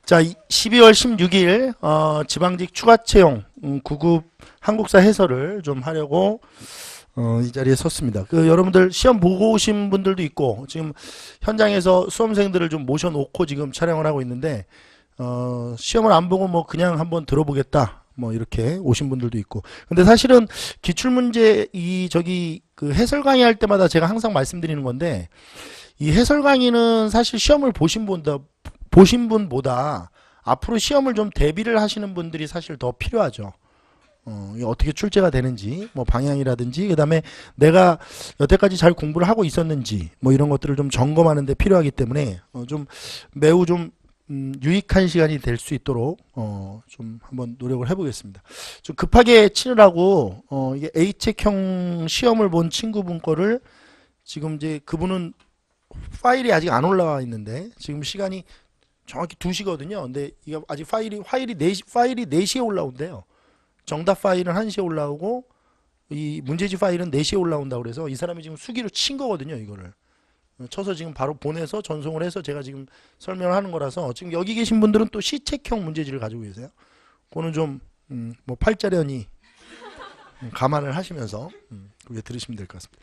자, 12월 16일 지방직 추가 채용 9급 한국사 해설을 좀 하려고 이 자리에 섰습니다. 여러분들 시험 보고 오신 분들도 있고 지금 현장에서 수험생들을 좀 모셔놓고 지금 촬영을 하고 있는데 시험을 안 보고 뭐 그냥 한번 들어보겠다 뭐 이렇게 오신 분들도 있고. 근데 사실은 기출문제 그 해설 강의할 때마다 제가 항상 말씀드리는 건데, 이 해설 강의는 사실 시험을 보신 분보다 앞으로 시험을 좀 대비를 하시는 분들이 사실 더 필요하죠. 어떻게 출제가 되는지, 뭐 방향이라든지, 그 다음에 내가 여태까지 잘 공부를 하고 있었는지, 뭐 이런 것들을 좀 점검하는 데 필요하기 때문에, 좀 매우 좀, 유익한 시간이 될 수 있도록, 좀 한번 노력을 해보겠습니다. 좀 급하게 치느라고, 이게 A책형 시험을 본 친구분 거를 지금 이제 그분은 파일이 아직 안 올라와 있는데, 지금 시간이 정확히 2시거든요. 근데 이게 아직 파일이 4시에 올라온대요. 정답 파일은 1시에 올라오고 이 문제지 파일은 4시에 올라온다고 그래서 이 사람이 지금 수기로 친 거거든요. 이거를 쳐서 지금 바로 보내서 전송을 해서 제가 지금 설명을 하는 거라서, 지금 여기 계신 분들은 또 시책형 문제지를 가지고 계세요. 그거는 좀 뭐 팔자련이 감안을 하시면서 그게 들으시면 될 것 같습니다.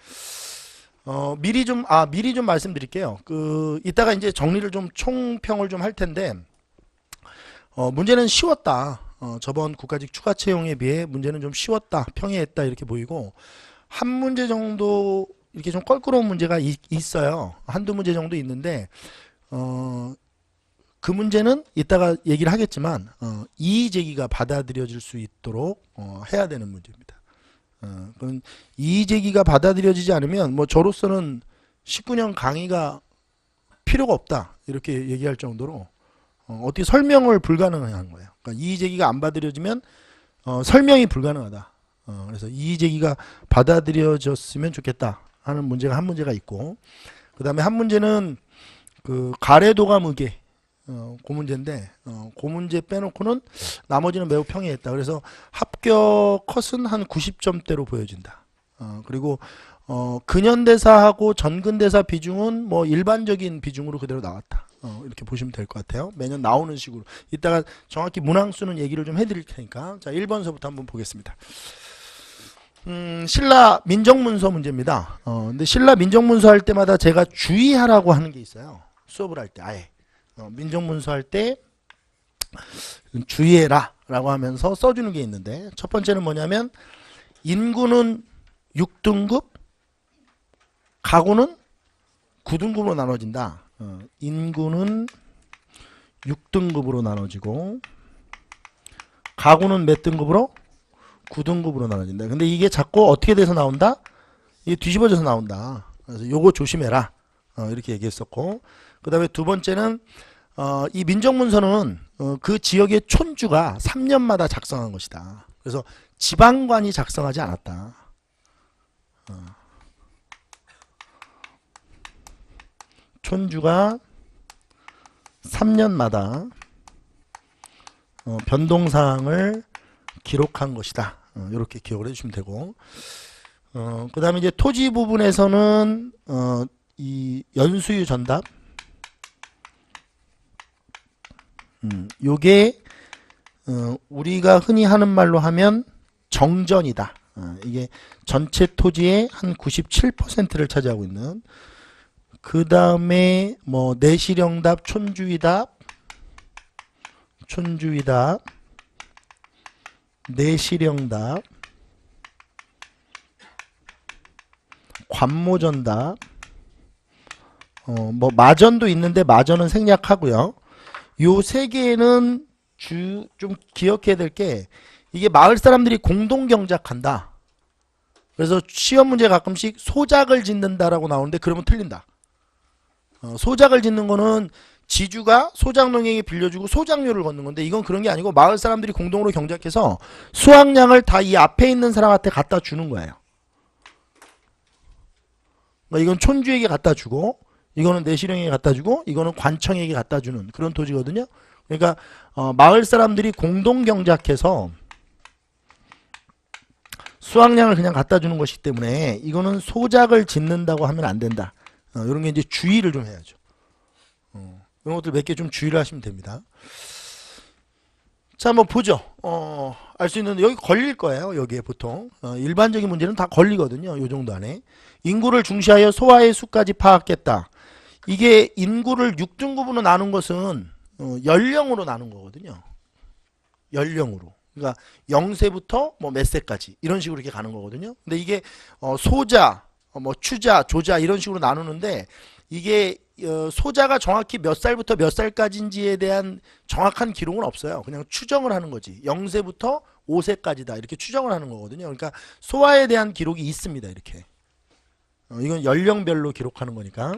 미리 좀 말씀드릴게요. 이따가 이제 정리를 좀 총평을 좀 할 텐데, 문제는 쉬웠다. 저번 국가직 추가 채용에 비해 문제는 좀 쉬웠다, 평이했다 이렇게 보이고, 한 문제 정도 이렇게 좀 껄끄러운 문제가 있어요. 한두 문제 정도 있는데, 그 문제는 이따가 얘기를 하겠지만, 이의 제기가 받아들여질 수 있도록 해야 되는 문제입니다. 그럼 이의 제기가 받아들여지지 않으면 뭐 저로서는 19년 강의가 필요가 없다 이렇게 얘기할 정도로 어떻게 설명을 불가능한 거예요. 그러니까 이의 제기가 안 받아들여지면 설명이 불가능하다. 그래서 이의 제기가 받아들여졌으면 좋겠다 하는 문제가 한 문제가 있고, 그 다음에 한 문제는 가래도감 의계, 그 문제인데, 그 문제 빼놓고는 나머지는 매우 평이했다. 그래서 합격 컷은 한 90점대로 보여진다. 그리고 근현대사하고 전근대사 비중은 뭐 일반적인 비중으로 그대로 나왔다. 이렇게 보시면 될 것 같아요. 매년 나오는 식으로. 이따가 정확히 문항수는 얘기를 좀 해드릴 테니까. 자, 1번서부터 한번 보겠습니다. 신라 민정문서 문제입니다. 근데 신라 민정문서 할 때마다 제가 주의하라고 하는 게 있어요. 수업을 할 때 아예. 민정문서 할 때 주의해라 라고 하면서 써주는 게 있는데, 첫 번째는 뭐냐면 인구는 6등급, 가구는 9등급으로 나눠진다. 인구는 6등급으로 나눠지고 가구는 몇 등급으로? 9등급으로 나눠진다. 근데 이게 자꾸 어떻게 돼서 나온다? 이게 뒤집어져서 나온다. 그래서 요거 조심해라 이렇게 얘기했었고, 그 다음에 두 번째는 이 민정문서는 그 지역의 촌주가 3년마다 작성한 것이다. 그래서 지방관이 작성하지 않았다. 촌주가 3년마다 변동사항을 기록한 것이다. 이렇게 기억을 해주시면 되고, 그 다음에 이제 토지 부분에서는 이 연수유 전답, 요게 우리가 흔히 하는 말로 하면 정전이다. 이게 전체 토지의 한 97%를 차지하고 있는. 그 다음에 뭐 내시령답, 촌주위답, 내시령답, 관모전답, 뭐 마전도 있는데 마전은 생략하고요. 요 세 개는 좀 기억해야 될 게, 이게 마을 사람들이 공동 경작한다. 그래서 시험 문제 가끔씩 소작을 짓는다라고 나오는데 그러면 틀린다. 소작을 짓는 거는 지주가 소작농에게 빌려주고 소작료를 걷는 건데, 이건 그런 게 아니고 마을 사람들이 공동으로 경작해서 수확량을 다 이 앞에 있는 사람한테 갖다 주는 거예요. 그러니까 이건 촌주에게 갖다 주고, 이거는 내시령에게 갖다 주고, 이거는 관청에게 갖다 주는 그런 토지거든요. 그러니까 마을 사람들이 공동 경작해서 수확량을 그냥 갖다 주는 것이기 때문에 이거는 소작을 짓는다고 하면 안 된다. 이런 게 이제 주의를 좀 해야죠. 이런 것들 몇 개 좀 주의를 하시면 됩니다. 자, 한번 보죠. 알 수 있는, 여기 걸릴 거예요. 여기에 보통. 일반적인 문제는 다 걸리거든요. 요 정도 안에. 인구를 중시하여 소아의 수까지 파악했다. 이게 인구를 6등급으로 나눈 것은 연령으로 나눈 거거든요. 연령으로. 그러니까 0세부터 뭐 몇 세까지 이런 식으로 이렇게 가는 거거든요. 근데 이게 소자, 뭐 추자, 조자 이런 식으로 나누는데 이게 소자가 정확히 몇 살부터 몇 살까지인지에 대한 정확한 기록은 없어요. 그냥 추정을 하는 거지. 0세부터 5세까지다 이렇게 추정을 하는 거거든요. 그러니까 소아에 대한 기록이 있습니다. 이렇게. 이건 연령별로 기록하는 거니까.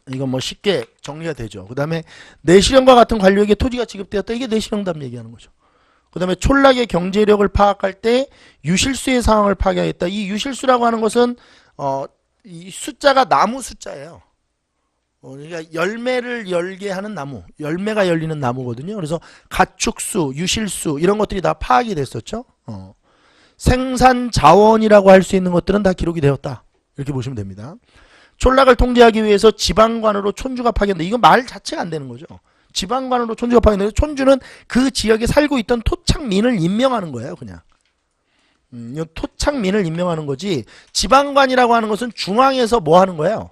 이건 뭐 쉽게 정리가 되죠. 그 다음에 내시령과 같은 관료에게 토지가 지급되었다. 이게 내시령답 얘기하는 거죠. 그 다음에 촌락의 경제력을 파악할 때 유실수의 상황을 파악하겠다. 이 유실수라고 하는 것은 이 숫자가 나무 숫자예요. 그러니까 열매를 열게 하는 나무, 열매가 열리는 나무거든요. 그래서 가축수, 유실수 이런 것들이 다 파악이 됐었죠. 생산 자원이라고 할 수 있는 것들은 다 기록이 되었다. 이렇게 보시면 됩니다. 촌락을 통제하기 위해서 지방관으로 촌주가 파견돼. 이건 말 자체가 안 되는 거죠. 지방관으로 촌주가 파견돼. 촌주는 그 지역에 살고 있던 토착민을 임명하는 거예요. 그냥. 토착민을 임명하는 거지. 지방관이라고 하는 것은 중앙에서 뭐 하는 거예요?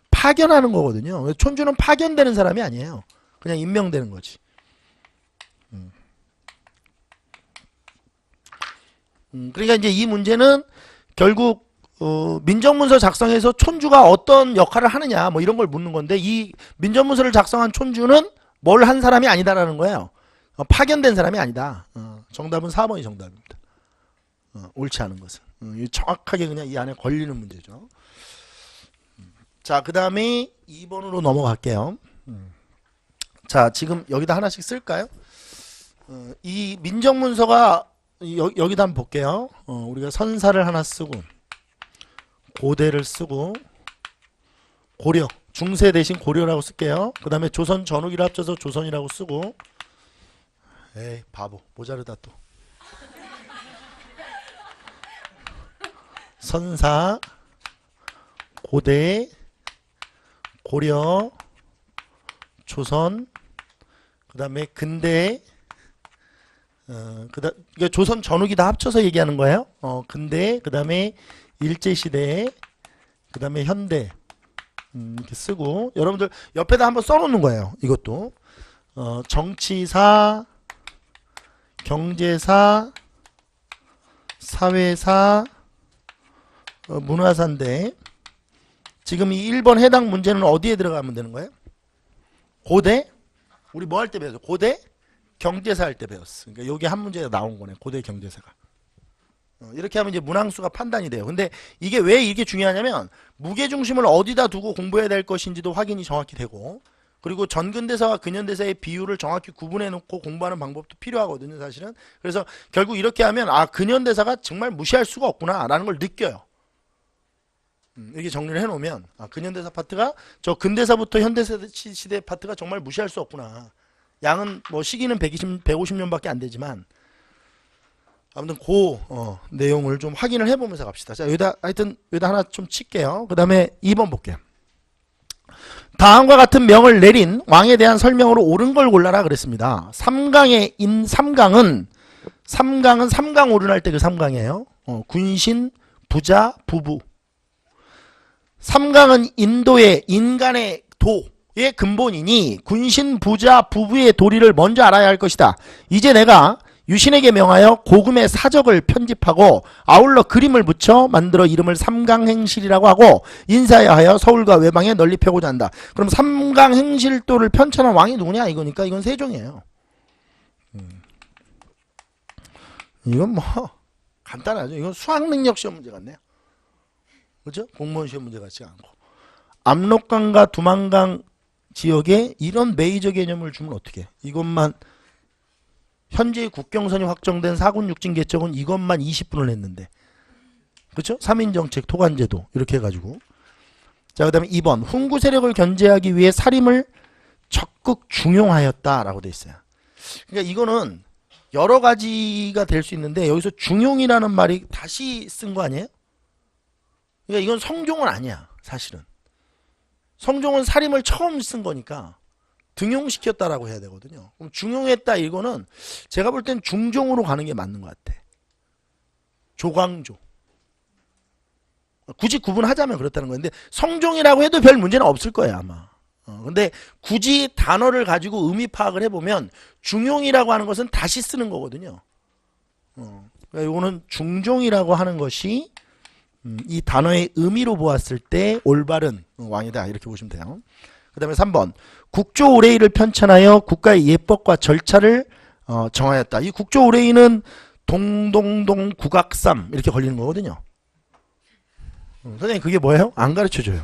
파견하는 거거든요. 촌주는 파견되는 사람이 아니에요. 그냥 임명되는 거지. 그러니까 이제 이 문제는 결국 민정문서 작성해서 촌주가 어떤 역할을 하느냐 뭐 이런 걸 묻는 건데 이 민정문서를 작성한 촌주는 뭘 한 사람이 아니다라는 거예요. 파견된 사람이 아니다. 정답은 4번이 정답입니다. 옳지 않은 것은. 정확하게 그냥 이 안에 걸리는 문제죠. 자, 그 다음에 2번으로 넘어갈게요. 자, 지금 여기다 하나씩 쓸까요? 이 민정문서가 여기다 한번 볼게요. 우리가 선사를 하나 쓰고 고대를 쓰고 고려, 중세 대신 고려라고 쓸게요. 그 다음에 조선 전후기를 합쳐서 조선이라고 쓰고 에이 바보 모자르다 또. 선사, 고대, 고려, 조선, 그 다음에 근대, 그러니까 조선 전후기 다 합쳐서 얘기하는 거예요. 근대, 그 다음에 일제시대, 그 다음에 현대, 이렇게 쓰고, 여러분들 옆에다 한번 써놓는 거예요. 이것도. 정치사, 경제사, 사회사, 문화사인데, 지금 이 1번 해당 문제는 어디에 들어가면 되는 거예요? 고대? 우리 뭐 할 때 배웠어? 고대? 경제사 할 때 배웠어. 그러니까 여기 한 문제가 나온 거네. 고대 경제사가. 이렇게 하면 이제 문항수가 판단이 돼요. 근데 이게 왜 이게 중요하냐면 무게중심을 어디다 두고 공부해야 될 것인지도 확인이 정확히 되고 그리고 전근대사와 근현대사의 비율을 정확히 구분해 놓고 공부하는 방법도 필요하거든요. 사실은. 그래서 결국 이렇게 하면 아 근현대사가 정말 무시할 수가 없구나 라는 걸 느껴요. 이렇게 정리를 해놓으면 아, 근현대사 파트가 저 근대사부터 현대시대 파트가 정말 무시할 수 없구나. 양은 뭐 시기는 150년밖에 안 되지만 아무튼 그 내용을 좀 확인을 해보면서 갑시다. 자 여기다 하여튼 여기다 하나 좀 칠게요. 그 다음에 2번 볼게요. 다음과 같은 명을 내린 왕에 대한 설명으로 옳은 걸 골라라 그랬습니다. 3강의 삼강은 3강 오른할 때 그 3강이에요. 군신, 부자, 부부. 3강은 인도의 인간의 도의 근본이니 군신, 부자, 부부의 도리를 먼저 알아야 할 것이다. 이제 내가 유신에게 명하여 고금의 사적을 편집하고 아울러 그림을 붙여 만들어 이름을 삼강행실이라고 하고 인사하여 서울과 외방에 널리 펴고자 한다. 그럼 삼강행실도를 편찬한 왕이 누구냐 이거니까 이건 세종이에요. 이건 뭐 간단하죠. 이건 수학능력 시험 문제 같네요. 그죠? 공무원 시험 문제 같지 않고. 압록강과 두만강 지역에 이런 메이저 개념을 주면 어떻게 해? 이것만 현재 국경선이 확정된 4군 6진 개척은 이것만 20분을 했는데 그렇죠? 3인정책 토관제도 이렇게 해가지고 자 그 다음에 2번 훈구 세력을 견제하기 위해 살림을 적극 중용하였다라고 돼 있어요. 그러니까 이거는 여러 가지가 될 수 있는데 여기서 중용이라는 말이 다시 쓴 거 아니에요? 그러니까 이건 성종은 아니야 사실은. 성종은 살림을 처음 쓴 거니까 등용시켰다라고 해야 되거든요. 그럼 중용했다 이거는 제가 볼 땐 중종으로 가는 게 맞는 것 같아. 조광조. 굳이 구분하자면 그렇다는 건데 성종이라고 해도 별 문제는 없을 거예요 아마. 근데 굳이 단어를 가지고 의미 파악을 해보면 중용이라고 하는 것은 다시 쓰는 거거든요. 그러니까 이거는 중종이라고 하는 것이 이 단어의 의미로 보았을 때 올바른 왕이다 이렇게 보시면 돼요. 그 다음에 3번 국조 의례를 편찬하여 국가의 예법과 절차를 정하였다. 이 국조 의례는 동동동 국악삼 이렇게 걸리는 거거든요. 선생님 그게 뭐예요? 안 가르쳐줘요.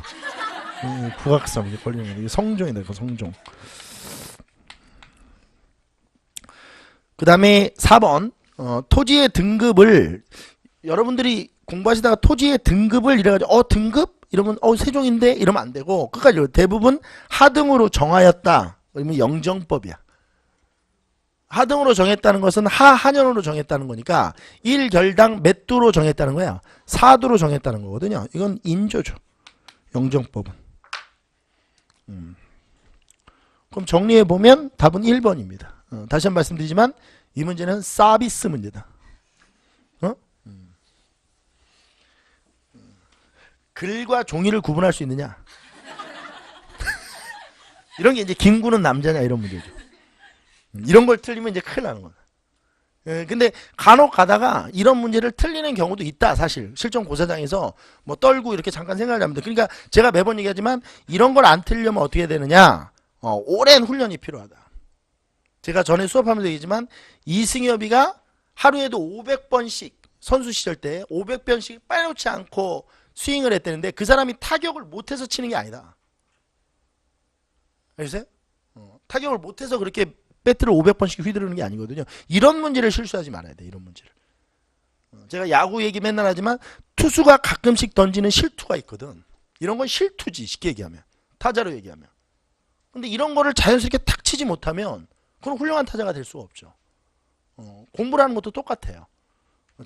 국악삼 이게 걸리는 거. 성종이다. 그 성종. 그 다음에 4번 토지의 등급을 여러분들이 공부하시다가 토지의 등급을 이래가지고 등급? 이러면 세종인데? 이러면 안 되고 끝까지 대부분 하등으로 정하였다. 그러면 영정법이야. 하등으로 정했다는 것은 하한연으로 정했다는 거니까 1결당 몇 도로 정했다는 거야. 4도로 정했다는 거거든요. 이건 인조죠. 영정법은. 그럼 정리해보면 답은 1번입니다. 다시 한번 말씀드리지만 이 문제는 서비스 문제다. 글과 종이를 구분할 수 있느냐? 이런 게 이제 김구는 남자냐 이런 문제죠. 이런 걸 틀리면 이제 큰일 나는 거다. 근데 간혹 가다가 이런 문제를 틀리는 경우도 있다. 사실 실전 고사장에서 뭐 떨고 이렇게 잠깐 생각을 합니다. 그러니까 제가 매번 얘기하지만 이런 걸 안 틀리려면 어떻게 되느냐? 오랜 훈련이 필요하다. 제가 전에 수업하면서 얘기했지만 이승엽이가 하루에도 500번씩 선수 시절 때 500번씩 빼놓지 않고 스윙을 했다는데 그 사람이 타격을 못해서 치는 게 아니다. 알겠어요? 타격을 못해서 그렇게 배트를 500번씩 휘두르는 게 아니거든요. 이런 문제를 실수하지 말아야 돼. 이런 문제를. 제가 야구 얘기 맨날 하지만 투수가 가끔씩 던지는 실투가 있거든. 이런 건 실투지 쉽게 얘기하면. 타자로 얘기하면. 근데 이런 거를 자연스럽게 탁 치지 못하면 그건 훌륭한 타자가 될 수가 없죠. 공부라는 것도 똑같아요.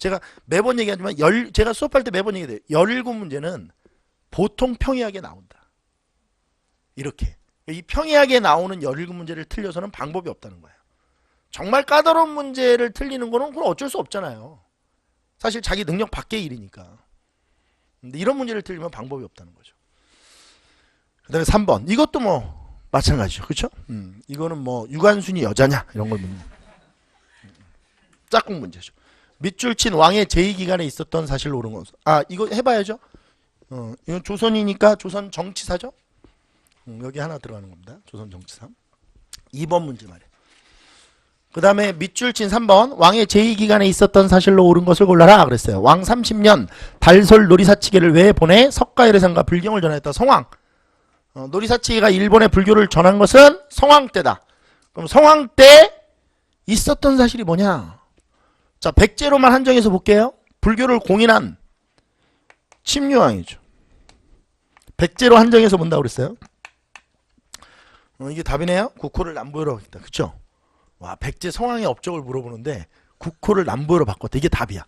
제가 매번 얘기하지만 제가 수업할 때 매번 얘기해요. 17문제는 보통 평이하게 나온다. 이렇게. 이 평이하게 나오는 17문제를 틀려서는 방법이 없다는 거예요. 정말 까다로운 문제를 틀리는 거는 그건 어쩔 수 없잖아요. 사실 자기 능력 밖의 일이니까. 근데 이런 문제를 틀리면 방법이 없다는 거죠. 그 다음에 3번. 이것도 뭐 마찬가지죠. 그렇죠? 이거는 뭐 유관순이 여자냐 이런 걸 묻는 짝꿍 문제죠. 밑줄 친 왕의 제2기간에 있었던 사실로 옳은 것. 이거 해봐야죠. 이건 조선이니까 조선 정치사죠. 여기 하나 들어가는 겁니다. 조선 정치사. 2번 문제 말이에요. 그 다음에 밑줄 친 3번. 왕의 제2기간에 있었던 사실로 옳은 것을 골라라 그랬어요. 왕 30년 달솔 놀이사치계를 왜 보내 석가열애상과 불경을 전했다. 성황. 놀이사치계가 일본에 불교를 전한 것은 성황 때다. 그럼 성황 때 있었던 사실이 뭐냐? 자, 백제로만 한정해서 볼게요. 불교를 공인한 침류왕이죠. 백제로 한정해서 본다고 그랬어요. 이게 답이네요. 국호를 남부여로 바꿨다. 그쵸? 와, 백제 성황의 업적을 물어보는데 국호를 남부여로 바꿨다. 이게 답이야.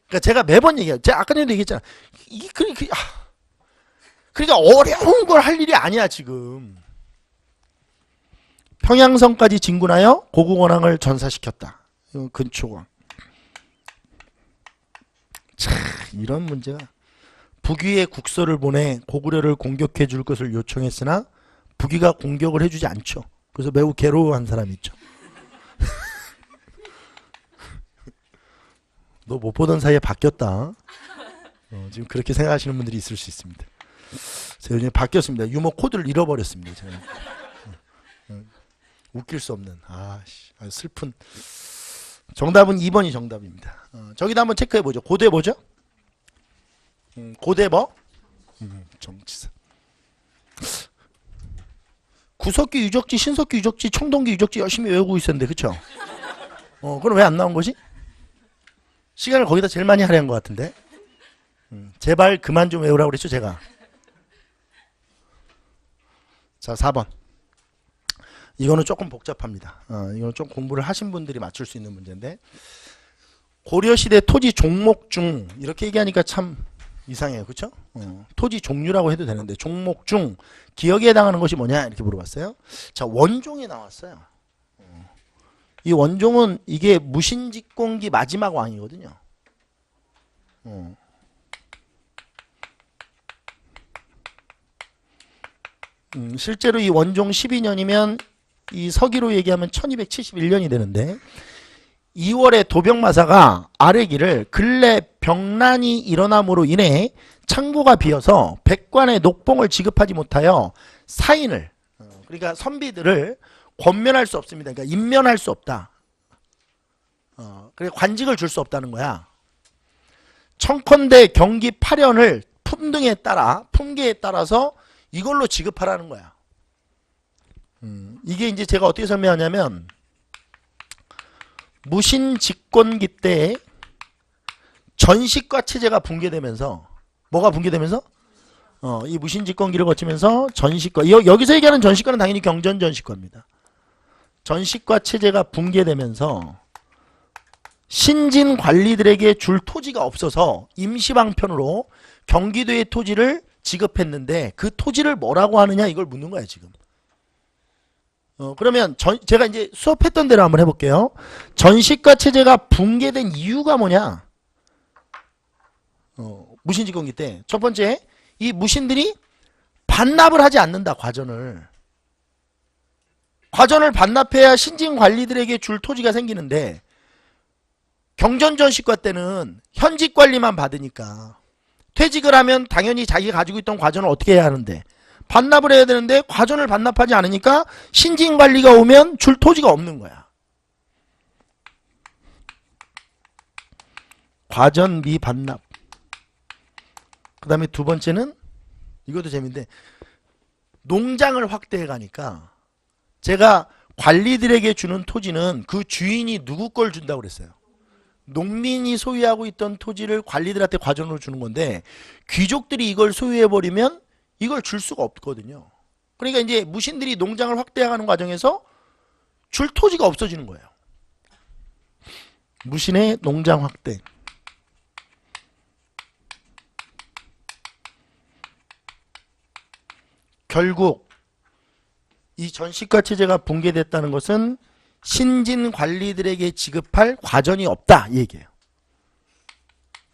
그러니까 제가 매번 얘기해요. 제가 아까 전에도 얘기했잖아. 이게 그러니까 어려운 걸 할 일이 아니야 지금. 평양성까지 진군하여 고국원왕을 전사시켰다. 이건 근초광. 참 이런 문제가. 북위에 국서를 보내 고구려를 공격해 줄 것을 요청했으나 북위가 공격을 해주지 않죠. 그래서 매우 괴로워한 사람이 있죠. 너 못 보던 사이에 바뀌었다. 지금 그렇게 생각하시는 분들이 있을 수 있습니다. 제가 요즘에 바뀌었습니다. 유머 코드를 잃어버렸습니다. 제가. 웃길 수 없는 아주 슬픈. 정답은 2번이 정답입니다. 저기다 한번 체크해보죠. 고대 뭐죠? 고대 뭐? 정치사. 구석기 유적지, 신석기 유적지, 청동기 유적지 열심히 외우고 있었는데 그쵸? 그럼 왜 안 나온 거지? 시간을 거기다 제일 많이 할애한 것 같은데. 제발 그만 좀 외우라고 그랬죠 제가. 자 4번. 이거는 조금 복잡합니다. 이거는 좀 공부를 하신 분들이 맞출 수 있는 문제인데 고려시대 토지 종목 중 이렇게 얘기하니까 참 이상해요. 그쵸? 토지 종류라고 해도 되는데 종목 중 기억에 해당하는 것이 뭐냐 이렇게 물어봤어요. 자, 원종이 나왔어요. 이 원종은 이게 무신직공기 마지막 왕이거든요. 실제로 이 원종 12년이면 이 서기로 얘기하면 1271년이 되는데 2월에 도병마사가 아래기를 근래 병난이 일어남으로 인해 창고가 비어서 백관의 녹봉을 지급하지 못하여 사인을 그러니까 선비들을 권면할 수 없습니다. 그러니까 임면할 수 없다. 그래 관직을 줄 수 없다는 거야. 청컨대 경기 8년을 품등에 따라 품계에 따라서 이걸로 지급하라는 거야. 이게 이제 제가 어떻게 설명하냐면 무신집권기 때 전시과 체제가 붕괴되면서 뭐가 붕괴되면서 이 무신집권기를 거치면서 전시과 여기서 얘기하는 전시과는 당연히 경전전시과입니다. 전시과 체제가 붕괴되면서 신진 관리들에게 줄 토지가 없어서 임시방편으로 경기도의 토지를 지급했는데 그 토지를 뭐라고 하느냐 이걸 묻는 거야 지금. 그러면 제가 이제 수업했던 대로 한번 해볼게요. 전시과 체제가 붕괴된 이유가 뭐냐? 무신집권기 때 첫 번째 이 무신들이 반납을 하지 않는다. 과전을 반납해야 신진 관리들에게 줄 토지가 생기는데 경전전시과 때는 현직 관리만 받으니까 퇴직을 하면 당연히 자기가 가지고 있던 과전을 어떻게 해야 하는데 반납을 해야 되는데 과전을 반납하지 않으니까 신진 관리가 오면 줄 토지가 없는 거야. 과전 미반납. 그 다음에 두 번째는 이것도 재밌는데 농장을 확대해 가니까 제가 관리들에게 주는 토지는 그 주인이 누구 걸 준다고 그랬어요. 농민이 소유하고 있던 토지를 관리들한테 과전으로 주는 건데 귀족들이 이걸 소유해버리면 이걸 줄 수가 없거든요. 그러니까 이제 무신들이 농장을 확대해가는 과정에서 줄 토지가 없어지는 거예요. 무신의 농장 확대. 결국 이 전시과 체제가 붕괴됐다는 것은 신진 관리들에게 지급할 과전이 없다 이 얘기예요.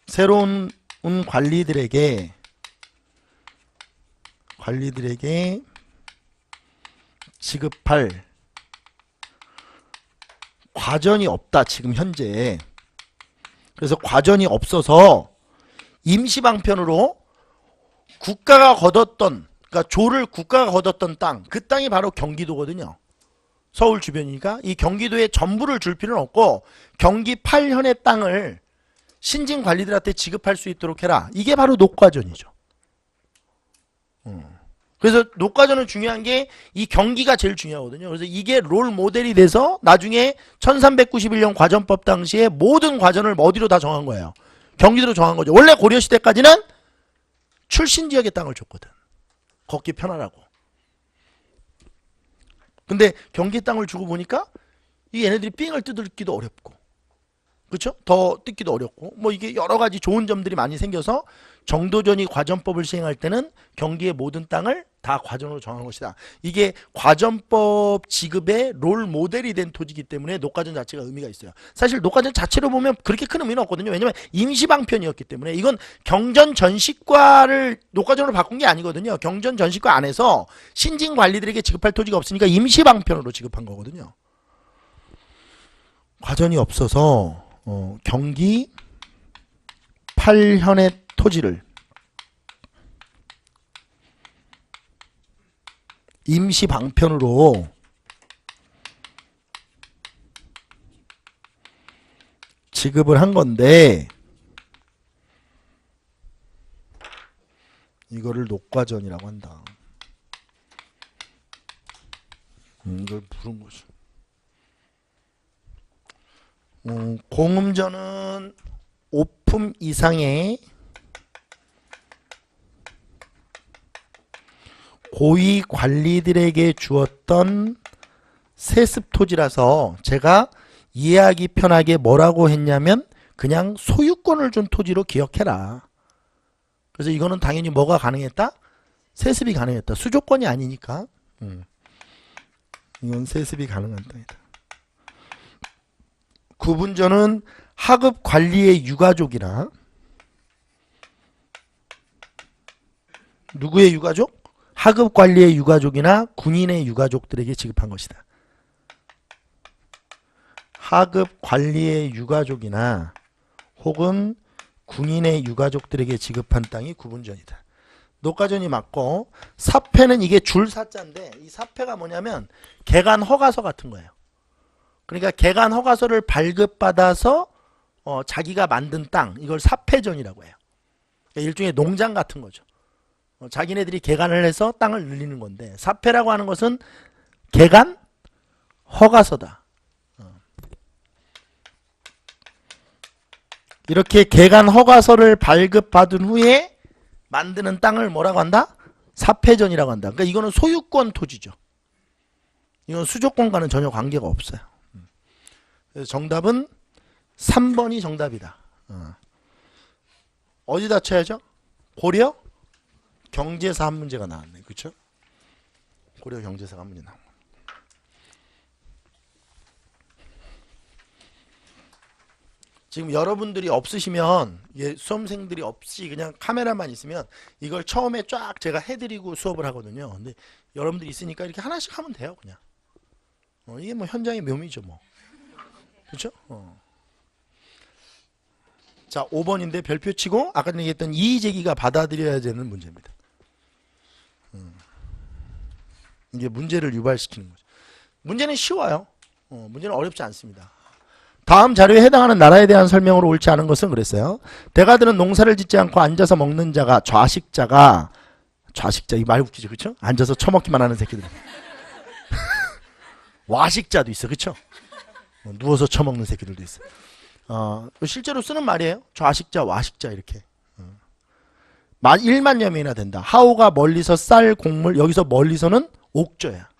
새로운 관리들에게 지급할 과전이 없다 지금 현재. 그래서 과전이 없어서 임시방편으로 국가가 거뒀던 그러니까 조를 국가가 거뒀던 땅, 그 땅이 바로 경기도거든요. 서울 주변이니까 이 경기도에 전부를 줄 필요는 없고 경기 8현의 땅을 신진 관리들한테 지급할 수 있도록 해라. 이게 바로 녹과전이죠. 그래서 녹과전은 중요한 게 이 경기가 제일 중요하거든요. 그래서 이게 롤 모델이 돼서 나중에 1391년 과전법 당시에 모든 과전을 어디로 다 정한 거예요. 경기도로 정한 거죠. 원래 고려시대까지는 출신 지역의 땅을 줬거든. 걷기 편하라고. 근데 경기 땅을 주고 보니까 이 얘네들이 삥을 뜯기도 어렵고, 그렇죠? 더 뜯기도 어렵고, 뭐 이게 여러 가지 좋은 점들이 많이 생겨서 정도전이 과전법을 시행할 때는 경기의 모든 땅을 다 과전으로 정한 것이다. 이게 과전법 지급의 롤 모델이 된 토지이기 때문에 녹과전 자체가 의미가 있어요. 사실 녹과전 자체로 보면 그렇게 큰 의미는 없거든요. 왜냐면 임시방편이었기 때문에. 이건 경전 전시과를 녹과전으로 바꾼 게 아니거든요. 경전 전시과 안에서 신진 관리들에게 지급할 토지가 없으니까 임시방편으로 지급한 거거든요. 과전이 없어서 경기 8현의 토지를 임시 방편으로 지급을 한 건데 이거를 녹과전이라고 한다. 이걸 부른 거죠. 공음전은 5품 이상의 고위 관리들에게 주었던 세습 토지라서 제가 이해하기 편하게 뭐라고 했냐면 그냥 소유권을 준 토지로 기억해라. 그래서 이거는 당연히 뭐가 가능했다? 세습이 가능했다. 수조건이 아니니까. 이건 세습이 가능한 땅이다. 구분전은 하급 관리의 유가족이나 누구의 유가족? 하급 관리의 유가족이나 군인의 유가족들에게 지급한 것이다. 하급 관리의 유가족이나 혹은 군인의 유가족들에게 지급한 땅이 구분전이다. 녹가전이 맞고, 사패는 이게 줄사자인데 이 사패가 뭐냐면 개간 허가서 같은 거예요. 그러니까 개간 허가서를 발급받아서 자기가 만든 땅, 이걸 사패전이라고 해요. 그러니까 일종의 농장 같은 거죠. 자기네들이 개간을 해서 땅을 늘리는 건데, 사패라고 하는 것은 개간 허가서다. 이렇게 개간 허가서를 발급받은 후에 만드는 땅을 뭐라고 한다? 사패전이라고 한다. 그러니까 이거는 소유권 토지죠. 이건 수조권과는 전혀 관계가 없어요. 그래서 정답은 3번이 정답이다. 어디다 쳐야죠? 고려 경제사 한 문제가 나왔네. 그렇죠? 고려 경제사가 한 문제 나온 거. 지금 여러분들이 없으시면, 수험생들이 없이 그냥 카메라만 있으면 이걸 처음에 쫙 제가 해드리고 수업을 하거든요. 근데 여러분들이 있으니까 이렇게 하나씩 하면 돼요. 그냥. 이게 뭐 현장의 묘미죠 뭐. 그렇죠? 자, 5번인데 별표 치고 아까 얘기했던 이의제기가 받아들여야 되는 문제입니다. 이게 문제를 유발시키는 거죠. 문제는 쉬워요. 문제는 어렵지 않습니다. 다음 자료에 해당하는 나라에 대한 설명으로 옳지 않은 것은 그랬어요. 대가들은 농사를 짓지 않고 앉아서 먹는 자가 좌식자, 이 말 웃기죠, 그렇죠? 앉아서 처먹기만 하는 새끼들. 와식자도 있어, 그렇죠? 누워서 처먹는 새끼들도 있어. 실제로 쓰는 말이에요. 좌식자, 와식자 이렇게. 1만 여명이나 된다. 하오가 멀리서 쌀 곡물, 여기서 멀리서는 옥저야.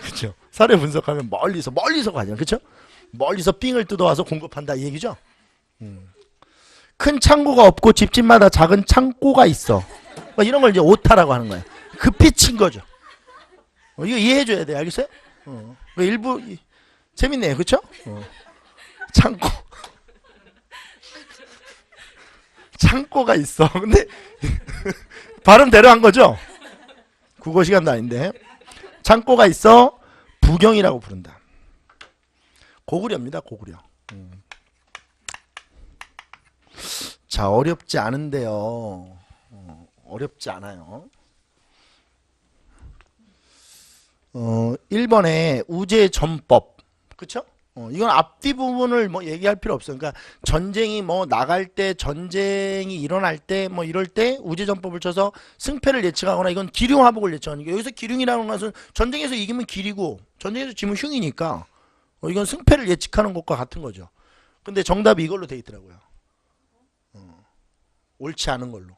그렇죠? 사례 분석하면 멀리서가 아니야, 그렇죠? 멀리서 삥을 뜯어와서 공급한다 이 얘기죠. 큰 창고가 없고 집집마다 작은 창고가 있어. 이런 걸 이제 오타라고 하는 거예요. 급히 친 거죠. 이거 이해해줘야 돼, 알겠어요? 일부 재밌네요, 그렇죠? 창고가 있어. 근데 발음대로 한 거죠. 국어 시간도 아닌데. 창고가 있어. 부경이라고 부른다. 고구려입니다. 고구려. 자, 어렵지 않은데요. 어렵지 않아요. 1번에 우제전법. 그쵸? 이건 앞뒤 부분을 뭐 얘기할 필요 없어요. 그러니까 전쟁이 뭐 나갈 때, 전쟁이 일어날 때, 뭐 이럴 때 우제전법을 쳐서 승패를 예측하거나, 이건 기륭화복을 예측하니까, 여기서 기륭이라는 것은 전쟁에서 이기면 기리고 전쟁에서 지면 흉이니까 이건 승패를 예측하는 것과 같은 거죠. 근데 정답이 이걸로 돼 있더라고요. 옳지 않은 걸로.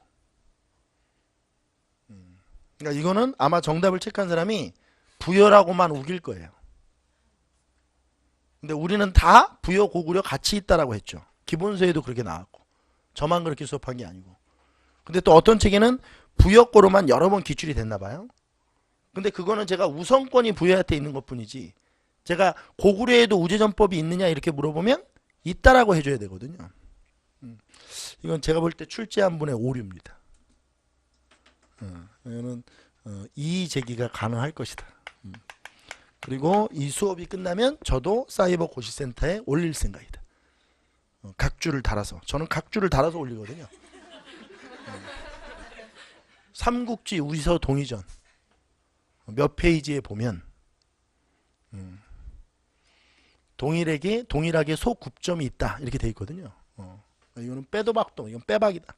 그러니까 이거는 아마 정답을 체크한 사람이 부여라고만 우길 거예요. 근데 우리는 다 부여, 고구려 같이 있다라고 했죠. 기본서에도 그렇게 나왔고, 저만 그렇게 수업한 게 아니고. 근데 또 어떤 책에는 부여고로만 여러 번 기출이 됐나 봐요. 근데 그거는 제가 우선권이 부여한테 있는 것 뿐이지, 제가 고구려에도 우제전법이 있느냐 이렇게 물어보면 있다라고 해줘야 되거든요. 이건 제가 볼 때 출제한 분의 오류입니다. 이거는 이의 제기가 가능할 것이다. 그리고 이 수업이 끝나면 저도 사이버 고시센터에 올릴 생각이다. 각주를 달아서. 저는 각주를 달아서 올리거든요. 삼국지 우리서 동의전 몇 페이지에 보면 동일하게 소굽점이 있다 이렇게 돼 있거든요. 이거는 빼도 박도, 이건 빼박이다.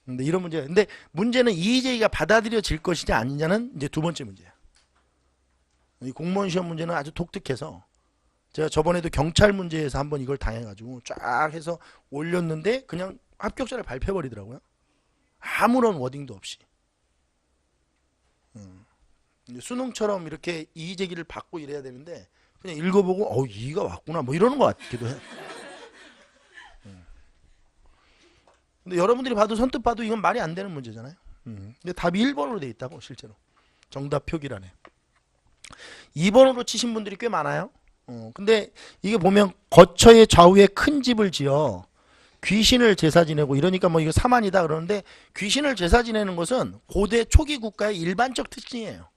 근데 이런 문제. 근데 문제는 이의제기가 받아들여질 것이냐 아니냐는 이제 두 번째 문제야. 이 공무원 시험 문제는 아주 독특해서, 제가 저번에도 경찰 문제에서 한번 이걸 당해가지고 쫙 해서 올렸는데 그냥 합격자를 발표해버리더라고요. 아무런 워딩도 없이. 수능처럼 이렇게 이의제기를 받고 이래야 되는데 그냥 읽어보고 이의가 왔구나 뭐 이러는 것 같기도 해. 근데 여러분들이 봐도 선뜻 봐도 이건 말이 안 되는 문제잖아요. 근데 답이 1번으로 돼 있다고 실제로. 정답 표기란에. 2번으로 치신 분들이 꽤 많아요. 근데 이게 보면 거처의 좌우에 큰 집을 지어 귀신을 제사 지내고 이러니까 뭐 이거 사만이다 그러는데 귀신을 제사 지내는 것은 고대 초기 국가의 일반적 특징이에요.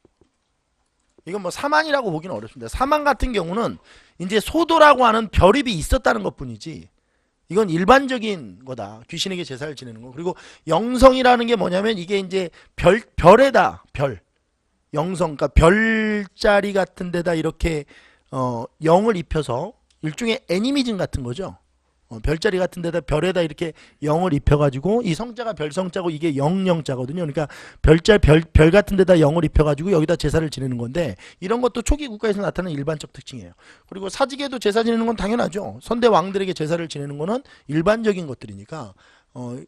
이건 뭐 사만이라고 보기는 어렵습니다. 사만 같은 경우는 이제 소도라고 하는 별입이 있었다는 것뿐이지 이건 일반적인 거다. 귀신에게 제사를 지내는 거. 그리고 영성이라는 게 뭐냐면 이게 이제 별에다 별 영성 그러니까 별자리 같은 데다 이렇게 영을 입혀서 일종의 애니미즘 같은 거죠. 별자리 같은 데다 별에다 이렇게 영을 입혀가지고 이 성자가 별성자고 이게 영영자거든요. 그러니까 별 같은 데다 영을 입혀가지고 여기다 제사를 지내는 건데 이런 것도 초기 국가에서 나타나는 일반적 특징이에요. 그리고 사직에도 제사 지내는 건 당연하죠. 선대 왕들에게 제사를 지내는 거는 일반적인 것들이니까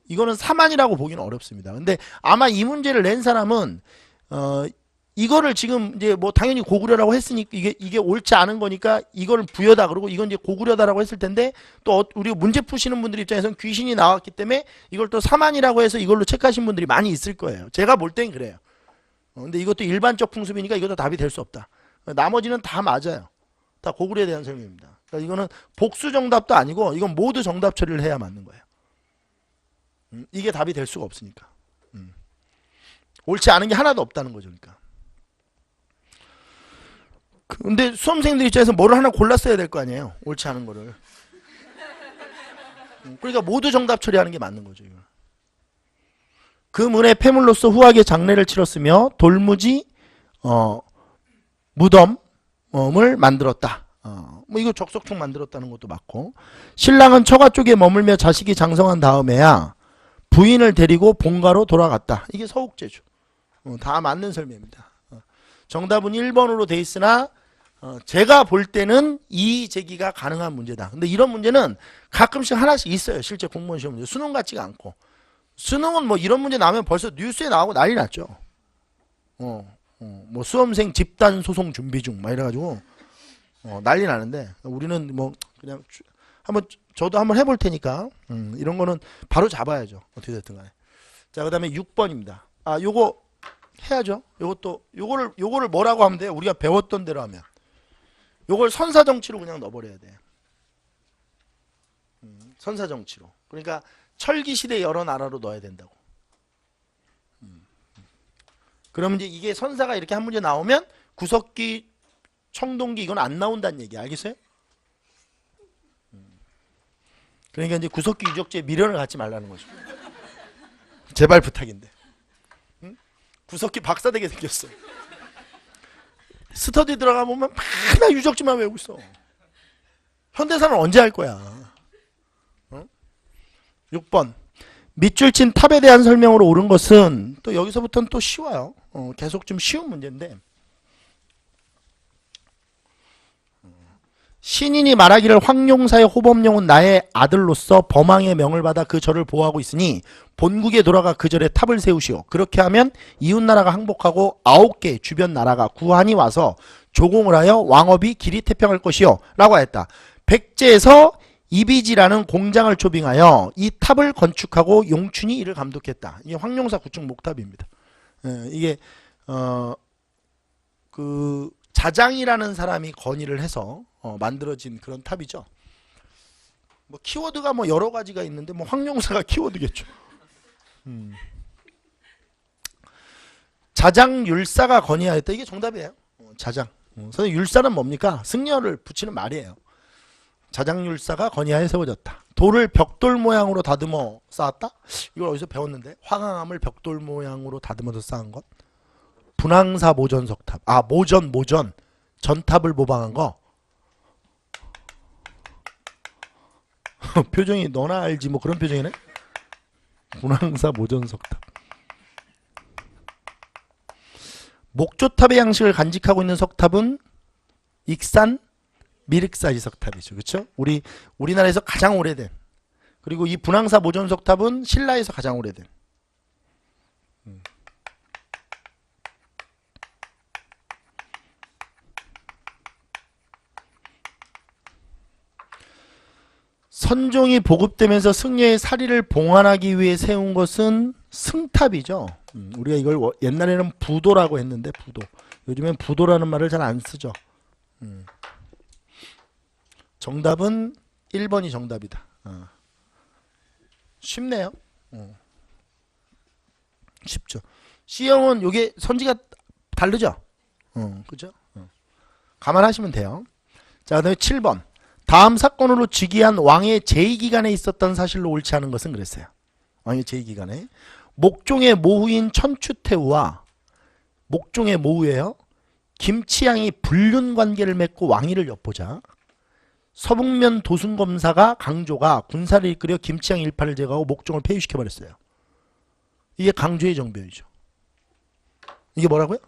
이거는 사만이라고 보기는 어렵습니다. 근데 아마 이 문제를 낸 사람은 이거를 지금 이제 뭐 당연히 고구려라고 했으니까 이게 옳지 않은 거니까 이걸 부여다 그러고 이건 이제 고구려다라고 했을 텐데 또 우리 문제 푸시는 분들 입장에서는 귀신이 나왔기 때문에 이걸 또 사만이라고 해서 이걸로 체크하신 분들이 많이 있을 거예요. 제가 볼 땐 그래요. 근데 이것도 일반적 풍습이니까 이것도 답이 될 수 없다. 나머지는 다 맞아요. 다 고구려에 대한 설명입니다. 그러니까 이거는 복수 정답도 아니고 이건 모두 정답 처리를 해야 맞는 거예요. 이게 답이 될 수가 없으니까. 옳지 않은 게 하나도 없다는 거죠. 그러니까. 근데 수험생들 입장에서 뭐를 하나 골랐어야 될 거 아니에요. 옳지 않은 거를. 그러니까 모두 정답 처리하는 게 맞는 거죠. 이거. 그 문에 폐물로서 후하게 장례를 치렀으며 돌무지 무덤을 만들었다. 뭐 이거 적석총 만들었다는 것도 맞고 신랑은 처가 쪽에 머물며 자식이 장성한 다음에야 부인을 데리고 본가로 돌아갔다. 이게 서옥제죠. 다 맞는 설명입니다. 정답은 1번으로 돼 있으나 제가 볼 때는 이 제기가 가능한 문제다. 근데 이런 문제는 가끔씩 하나씩 있어요. 실제 공무원 시험 문제. 수능 같지가 않고. 수능은 뭐 이런 문제 나오면 벌써 뉴스에 나오고 난리 났죠. 뭐 수험생 집단 소송 준비 중 막 이래가지고 난리 나는데 우리는 뭐 그냥 한번 저도 한번 해볼 테니까 이런 거는 바로 잡아야죠. 어떻게 됐든 간에. 자, 그다음에 6번입니다. 요거 해야죠. 요것도 요거를 뭐라고 하면 돼요? 우리가 배웠던 대로 하면. 요걸 선사정치로 그냥 넣어버려야 돼. 선사정치로. 그러니까 철기시대 여러 나라로 넣어야 된다고. 그러면 이제 이게 선사가 이렇게 한 문제 나오면 구석기, 청동기 이건 안 나온다는 얘기 알겠어요? 그러니까 이제 구석기 유적지에 미련을 갖지 말라는 거죠. 제발 부탁인데. 구석기 박사 되게 생겼어. 스터디 들어가 보면 맨날 유적지만 외우고 있어. 현대사는 언제 할 거야? 6번 밑줄 친 탑에 대한 설명으로 옳은 것은 또 여기서부터는 또 쉬워요. 계속 좀 쉬운 문제인데 신인이 말하기를 황룡사의 호범룡은 나의 아들로서 범왕의 명을 받아 그 절을 보호하고 있으니 본국에 돌아가 그 절에 탑을 세우시오. 그렇게 하면 이웃나라가 항복하고 9개 주변 나라가 구한이 와서 조공을 하여 왕업이 길이 태평할 것이요 라고 했다. 백제에서 이비지라는 공장을 초빙하여 이 탑을 건축하고 용춘이 이를 감독했다. 이게 황룡사 구축 목탑입니다. 이게 그 자장이라는 사람이 건의를 해서 만들어진 그런 탑이죠. 뭐 키워드가 뭐 여러 가지가 있는데 뭐 황룡사가 키워드겠죠. 자장율사가 건의하였다. 이게 정답이에요. 자장. 선생님 율사는 뭡니까? 승려를 붙이는 말이에요. 자장율사가 건의하여 세워졌다. 돌을 벽돌 모양으로 다듬어 쌓았다? 이걸 어디서 배웠는데? 화강암을 벽돌 모양으로 다듬어서 쌓은 것? 분황사 모전석탑. 모전. 전탑을 모방한 거. 표정이 너나 알지 뭐 그런 표정이네. 분황사 모전석탑. 목조탑의 양식을 간직하고 있는 석탑은 익산 미륵사지 석탑이죠. 그렇죠? 우리나라에서 가장 오래된. 그리고 이 분황사 모전석탑은 신라에서 가장 오래된. 선종이 보급되면서 승려의 사리를 봉안하기 위해 세운 것은 승탑이죠. 우리가 이걸 옛날에는 부도라고 했는데 부도. 요즘엔 부도라는 말을 잘 안 쓰죠. 정답은 1번이 정답이다. 쉽네요. 쉽죠. C형은 요게 선지가 다르죠. 그죠? 감안하시면 돼요. 자, 그 다음에 7번. 다음 사건으로 즉위한 왕의 제2기간에 있었던 사실로 옳지 않은 것은 그랬어요. 왕의 제2기간에 목종의 모후인 천추태후와 목종의 모후예요. 김치양이 불륜 관계를 맺고 왕위를 엿보자 서북면 도순검사가 강조가 군사를 이끌어 김치양 일파를 제거하고 목종을 폐위시켜버렸어요. 이게 강조의 정변이죠. 이게 뭐라고요?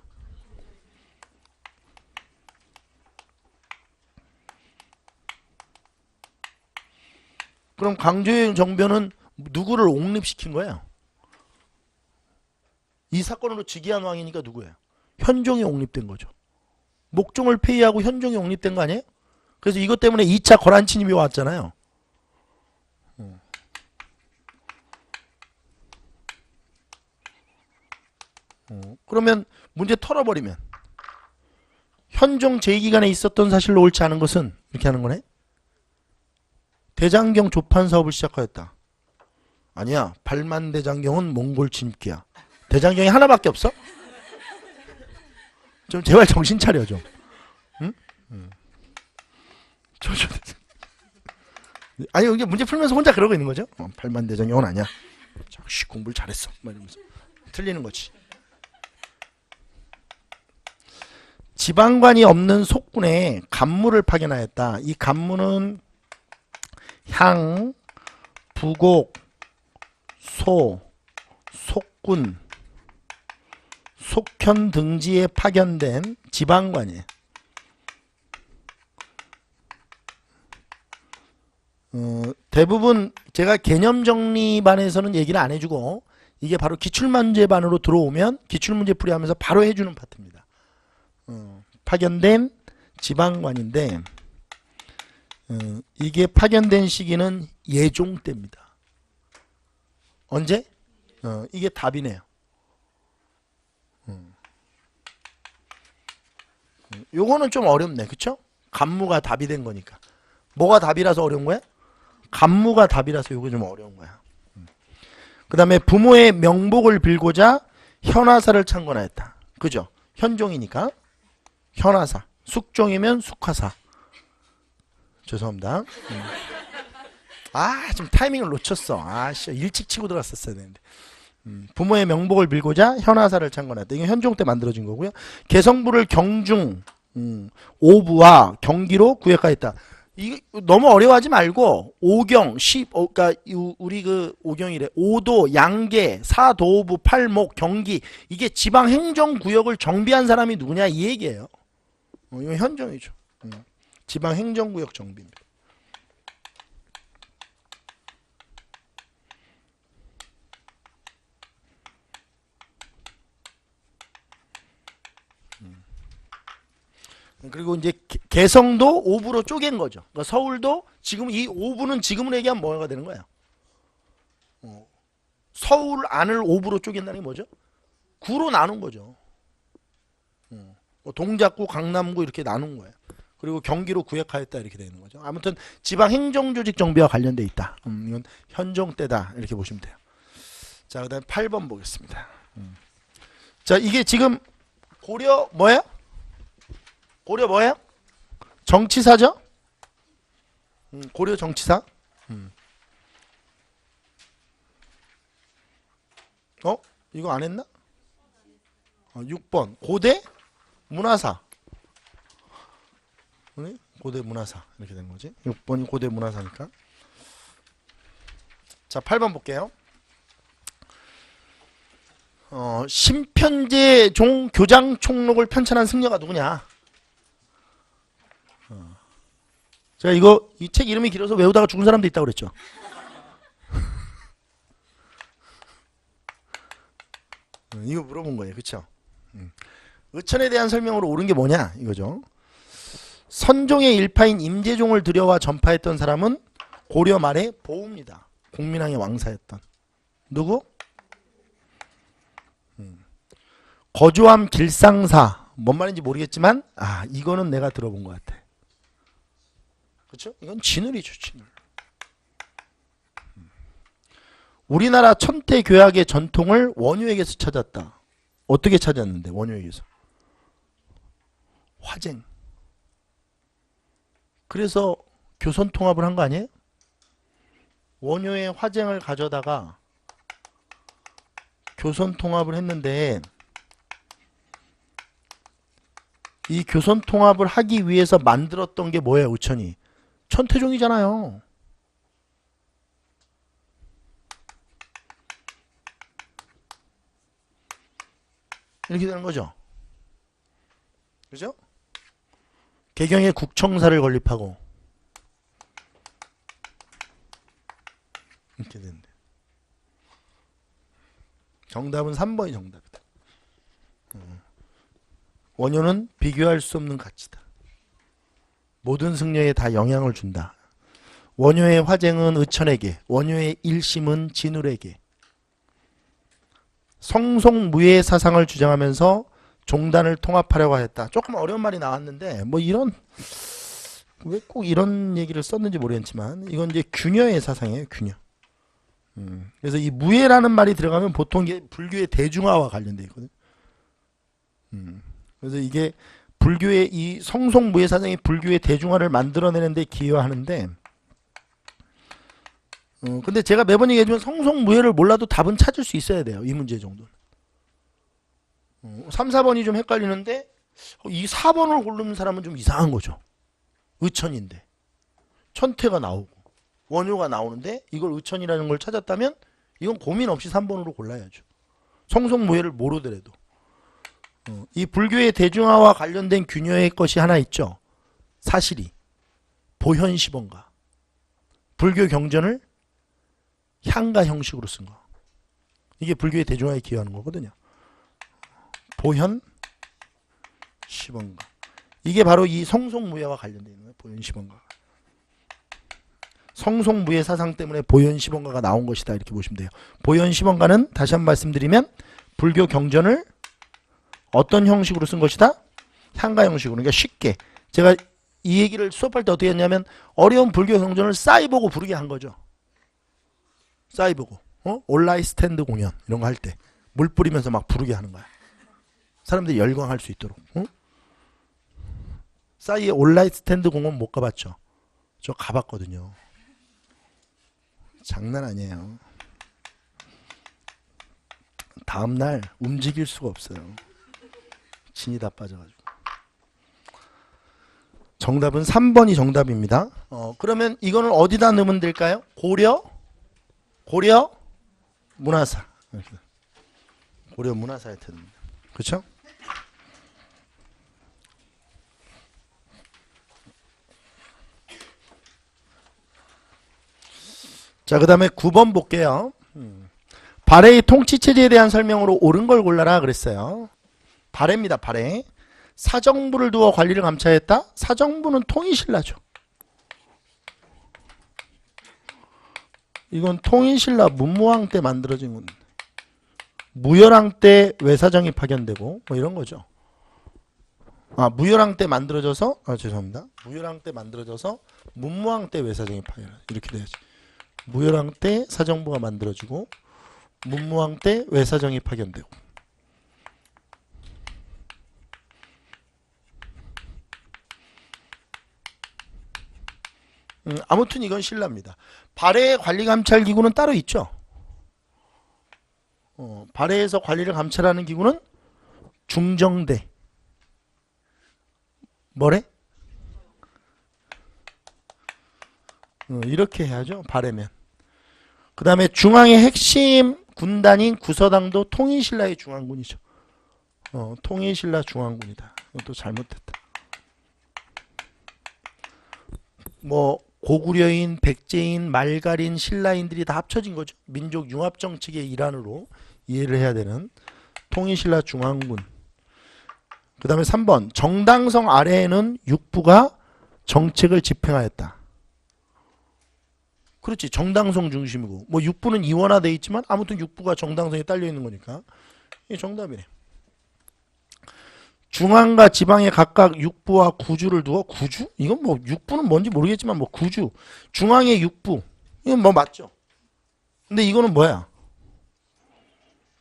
그럼 강조의 정변은 누구를 옹립시킨 거예요? 이 사건으로 즉위한 왕이니까 누구예요? 현종이 옹립된 거죠. 목종을 폐위하고 현종이 옹립된 거 아니에요? 그래서 이것 때문에 2차 거란 침입이 왔잖아요. 그러면 문제 털어버리면 현종 제2기간에 있었던 사실로 옳지 않은 것은 이렇게 하는 거네. 대장경 조판 사업을 시작하였다. 아니야. 발만대장경은 몽골 침입기야. 대장경이 하나밖에 없어? 좀 제발 정신 차려 좀. 응? 아니 이게 문제 풀면서 혼자 그러고 있는 거죠? 발만대장경은 아니야. 역시 공부를 잘했어. 이러면서 틀리는 거지. 지방관이 없는 속군에 간무를 파견하였다. 이 간무는 향, 부곡, 소, 속군, 속현 등지에 파견된 지방관이에요. 대부분 제가 개념정리반에서는 얘기를 안 해주고 이게 바로 기출문제반으로 들어오면 기출문제 풀이하면서 바로 해주는 파트입니다. 파견된 지방관인데 이게 파견된 시기는 예종 때입니다. 언제? 이게 답이네요. 요거는 좀 어렵네. 그쵸? 간무가 답이 된 거니까. 뭐가 답이라서 어려운 거야? 간무가 답이라서 요거 좀 어려운 거야. 그 다음에 부모의 명복을 빌고자 현화사를 창건하였다. 그죠? 현종이니까 현화사. 숙종이면 숙화사. 죄송합니다. 좀 타이밍을 놓쳤어. 일찍 치고 들어갔었어야 되는데. 부모의 명복을 빌고자 현화사를 창건했다. 이게 현종 때 만들어진 거고요. 개성부를 경중, 오부와 경기로 구획하였다. 이게 너무 어려워하지 말고 오경, 그러니까 우리 그 오경이래. 오도, 양계, 사도부, 팔목, 경기 이게 지방 행정구역을 정비한 사람이 누구냐 이 얘기예요. 이건 현종이죠. 지방 행정구역 정비입니다. 그리고 이제 개성도 오부로 쪼갠 거죠. 그러니까 서울도 지금 이 오부는 지금으로 얘기하면 뭐가 되는 거예요? 서울 안을 오부로 쪼갠다는 게 뭐죠? 구로 나눈 거죠. 동작구, 강남구 이렇게 나눈 거예요. 그리고 경기로 구획하였다 이렇게 되는 거죠. 아무튼 지방 행정조직 정비와 관련돼 있다. 이건 현종 때다 이렇게 보시면 돼요. 자, 그다음 8번 보겠습니다. 자, 이게 지금 고려 뭐예요? 고려 뭐예요? 정치사죠? 고려 정치사. 이거 안 했나? 6번 고대 문화사. 고대 문화사 이렇게 된 거지. 6번이 고대 문화사니까. 자, 8번 볼게요. 심편제 종 교장 총록을 편찬한 승려가 누구냐? 제가 이 책 이름이 길어서 외우다가 죽은 사람도 있다고 그랬죠. 이거 물어본 거예요. 그쵸? 의천에 대한 설명으로 옳은 게 뭐냐 이거죠. 선종의 일파인 임재종을 들여와 전파했던 사람은 고려 말에 보우입니다. 공민왕의 왕사였던. 누구? 거주함 길상사. 뭔 말인지 모르겠지만 이거는 내가 들어본 것 같아. 그렇죠? 이건 진울이죠. 진울. 우리나라 천태교학의 전통을 원효에게서 찾았다. 어떻게 찾았는데 원효에게서? 화쟁. 그래서 교선 통합을 한 거 아니에요? 원효의 화쟁을 가져다가 교선 통합을 했는데 이 교선 통합을 하기 위해서 만들었던 게 뭐예요? 의천이 천태종이잖아요. 이렇게 되는 거죠. 그죠? 개경에 국청사를 건립하고 이렇게 된대. 정답은 3번이 정답이다. 원효는 비교할 수 없는 가치다. 모든 승려에 다 영향을 준다. 원효의 화쟁은 의천에게, 원효의 일심은 진울에게. 성송무예 사상을 주장하면서 종단을 통합하려고 했다. 조금 어려운 말이 나왔는데 뭐 이런 왜 꼭 이런 얘기를 썼는지 모르겠지만 이건 이제 균여의 사상이에요. 균여. 그래서 이 무예라는 말이 들어가면 보통 이게 불교의 대중화와 관련되어 있거든요. 그래서 이게 불교의 이 성송무예 사상이 불교의 대중화를 만들어내는데 기여하는데 근데 제가 매번 얘기하지만 성송무예를 몰라도 답은 찾을 수 있어야 돼요. 이 문제 정도는. 3, 4번이 좀 헷갈리는데 이 4번을 고르는 사람은 좀 이상한 거죠. 의천인데 천태가 나오고 원효가 나오는데 이걸 의천이라는 걸 찾았다면 이건 고민 없이 3번으로 골라야죠. 성송무예를 모르더라도. 이 불교의 대중화와 관련된 균여의 것이 하나 있죠. 사실이 보현시본가. 불교 경전을 향가 형식으로 쓴 거. 이게 불교의 대중화에 기여하는 거거든요. 보현시본가. 이게 바로 이 성송무예와 관련되어 있는 거예요. 보현시본가. 성송무예 사상 때문에 보현시본가가 나온 것이다. 이렇게 보시면 돼요. 보현시본가는 다시 한번 말씀드리면 불교 경전을 어떤 형식으로 쓴 것이다? 향가 형식으로. 그러니까 쉽게. 제가 이 얘기를 수업할 때 어떻게 했냐면 어려운 불교 경전을 싸이보고 부르게 한 거죠. 싸이보고. 온라인 스탠드 공연 이런 거 할 때 물 뿌리면서 막 부르게 하는 거야. 사람들이 열광할 수 있도록. 싸이의 온라인 스탠드 공연 못 가봤죠? 저 가봤거든요. 장난 아니에요. 다음날 움직일 수가 없어요. 진이 다 빠져가지고. 정답은 3번이 정답입니다. 그러면 이거는 어디다 넣으면 될까요? 고려 문화사. 고려 문화사에 드립니다. 그렇죠? 자, 그 다음에 9번 볼게요. 발해의 통치체제에 대한 설명으로 옳은 걸 골라라 그랬어요. 발해입니다. 발해. 사정부를 두어 관리를 감찰했다. 사정부는 통일신라죠. 이건 통일신라 문무왕 때 만들어진 건데 무열왕 때 외사정이 파견되고 뭐 이런 거죠. 무열왕 때 만들어져서 죄송합니다. 무열왕 때 만들어져서 문무왕 때 외사정이 파견. 이렇게 돼야지. 무열왕 때 사정부가 만들어지고 문무왕 때 외사정이 파견되고. 아무튼 이건 신라입니다. 발해 관리감찰기구는 따로 있죠. 발해에서 관리를 감찰하는 기구는 중정대. 뭐래? 이렇게 해야죠. 발해면. 그 다음에 중앙의 핵심 군단인 구서당도 통일신라의 중앙군이죠. 통일신라 중앙군이다. 이것도 잘못됐다. 뭐 고구려인, 백제인, 말갈인, 신라인들이 다 합쳐진 거죠. 민족 융합 정책의 일환으로 이해를 해야 되는 통일신라 중앙군. 그 다음에 3번 정당성 아래에는 육부가 정책을 집행하였다. 그렇지. 정당성 중심이고. 뭐 육부는 이원화돼 있지만 아무튼 육부가 정당성에 딸려 있는 거니까. 이게 정답이네. 중앙과 지방에 각각 육부와 구주를 두어 구주? 이건 뭐 육부는 뭔지 모르겠지만 뭐 구주. 중앙에 육부. 이건 뭐 맞죠? 근데 이거는 뭐야?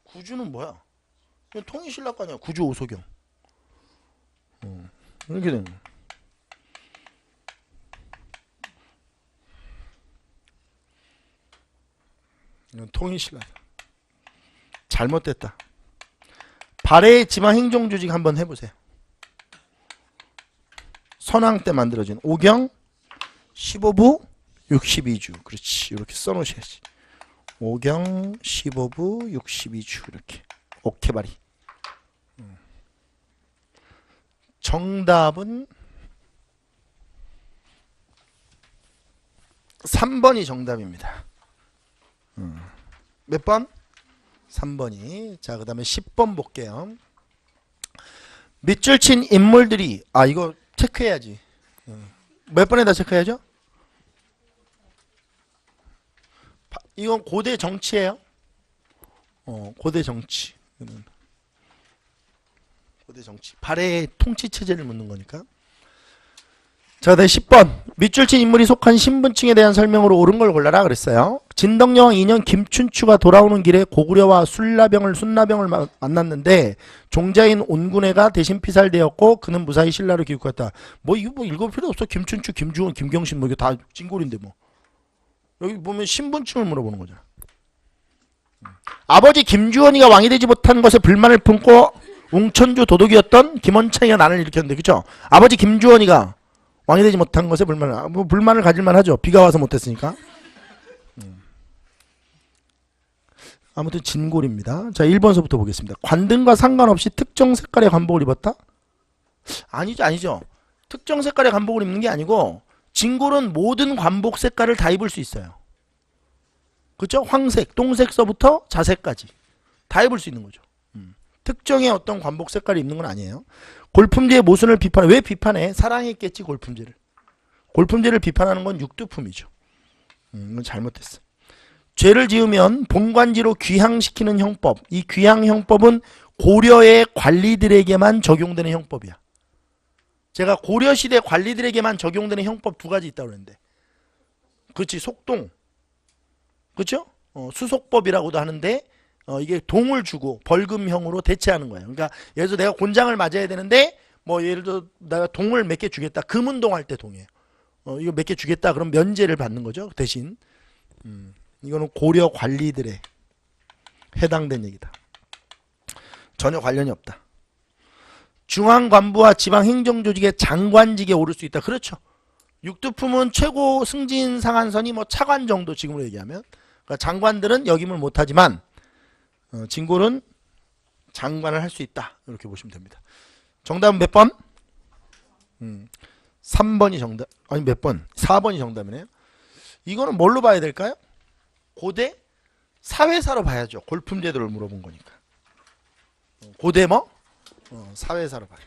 구주는 뭐야? 이건 통일신라가 아니야. 구주 오소경. 이렇게 되는 거야. 이건 통일신라다. 잘못됐다. 발해의 지방행정조직 한번 해보세요. 선왕 때 만들어진 오경 15부 62주. 그렇지. 이렇게 써놓으셔야지. 오경 15부 62주. 이렇게 오케바리. 정답은 3번이 정답입니다. 몇 번? 3번이. 자, 그 다음에 10번 볼게요. 밑줄 친 인물들이, 이거 체크해야지. 몇 번에다 체크해야죠? 이건 고대 정치예요. 고대 정치. 고대 정치. 발해의 통치 체제를 묻는 거니까. 자, 네, 10번. 밑줄 친 인물이 속한 신분층에 대한 설명으로 옳은 걸 골라라 그랬어요. 진덕여왕 2년 김춘추가 돌아오는 길에 고구려와 순라병을 만났는데 종자인 온군해가 대신 피살되었고 그는 무사히 신라로 귀국했다. 뭐 이거 뭐 읽을 필요 없어. 김춘추, 김주원, 김경신 뭐 이거 다 찐골인데 뭐. 여기 보면 신분층을 물어보는 거잖아. 아버지 김주원이가 왕이 되지 못한 것에 불만을 품고 웅천주 도독이었던 김원창이가 난을 일으켰는데, 그쵸? 아버지 김주원이가 왕이 되지 못한 것에 불만을 가질만 하죠. 비가 와서 못했으니까. 아무튼 진골입니다. 자, 1번서부터 보겠습니다. 관등과 상관없이 특정 색깔의 관복을 입었다? 아니죠. 특정 색깔의 관복을 입는 게 아니고 진골은 모든 관복 색깔을 다 입을 수 있어요. 그렇죠? 황색, 똥색서부터 자색까지 다 입을 수 있는 거죠. 특정의 어떤 관복 색깔이 입는 건 아니에요. 골품제의 모순을 비판해. 왜 비판해? 사랑했겠지, 골품제를. 골품제를 비판하는 건 육두품이죠. 이건 잘못됐어. 죄를 지으면 본관지로 귀향시키는 형법. 이 귀향 형법은 고려의 관리들에게만 적용되는 형법이야. 제가 고려시대 관리들에게만 적용되는 형법 두 가지 있다고 그랬는데. 그렇지, 속동. 그렇죠? 수속법이라고도 하는데 이게 동을 주고 벌금형으로 대체하는 거예요. 그러니까 예를 들어 내가 곤장을 맞아야 되는데 뭐 예를 들어 내가 동을 몇 개 주겠다. 금운동 할 때 동이에요. 이거 몇 개 주겠다. 그럼 면제를 받는 거죠. 대신. 이거는 고려 관리들에 해당된 얘기다. 전혀 관련이 없다. 중앙관부와 지방행정조직의 장관직에 오를 수 있다. 그렇죠. 육두품은 최고 승진 상한선이 뭐 차관 정도 지금으로 얘기하면. 그러니까 장관들은 역임을 못하지만 진골은 장관을 할 수 있다. 이렇게 보시면 됩니다. 정답은 몇 번? 3번이 정답. 아니 몇 번? 4번이 정답이네요. 이거는 뭘로 봐야 될까요? 고대 사회사로 봐야죠. 골품제도를 물어본 거니까. 고대 뭐? 사회사로 봐요.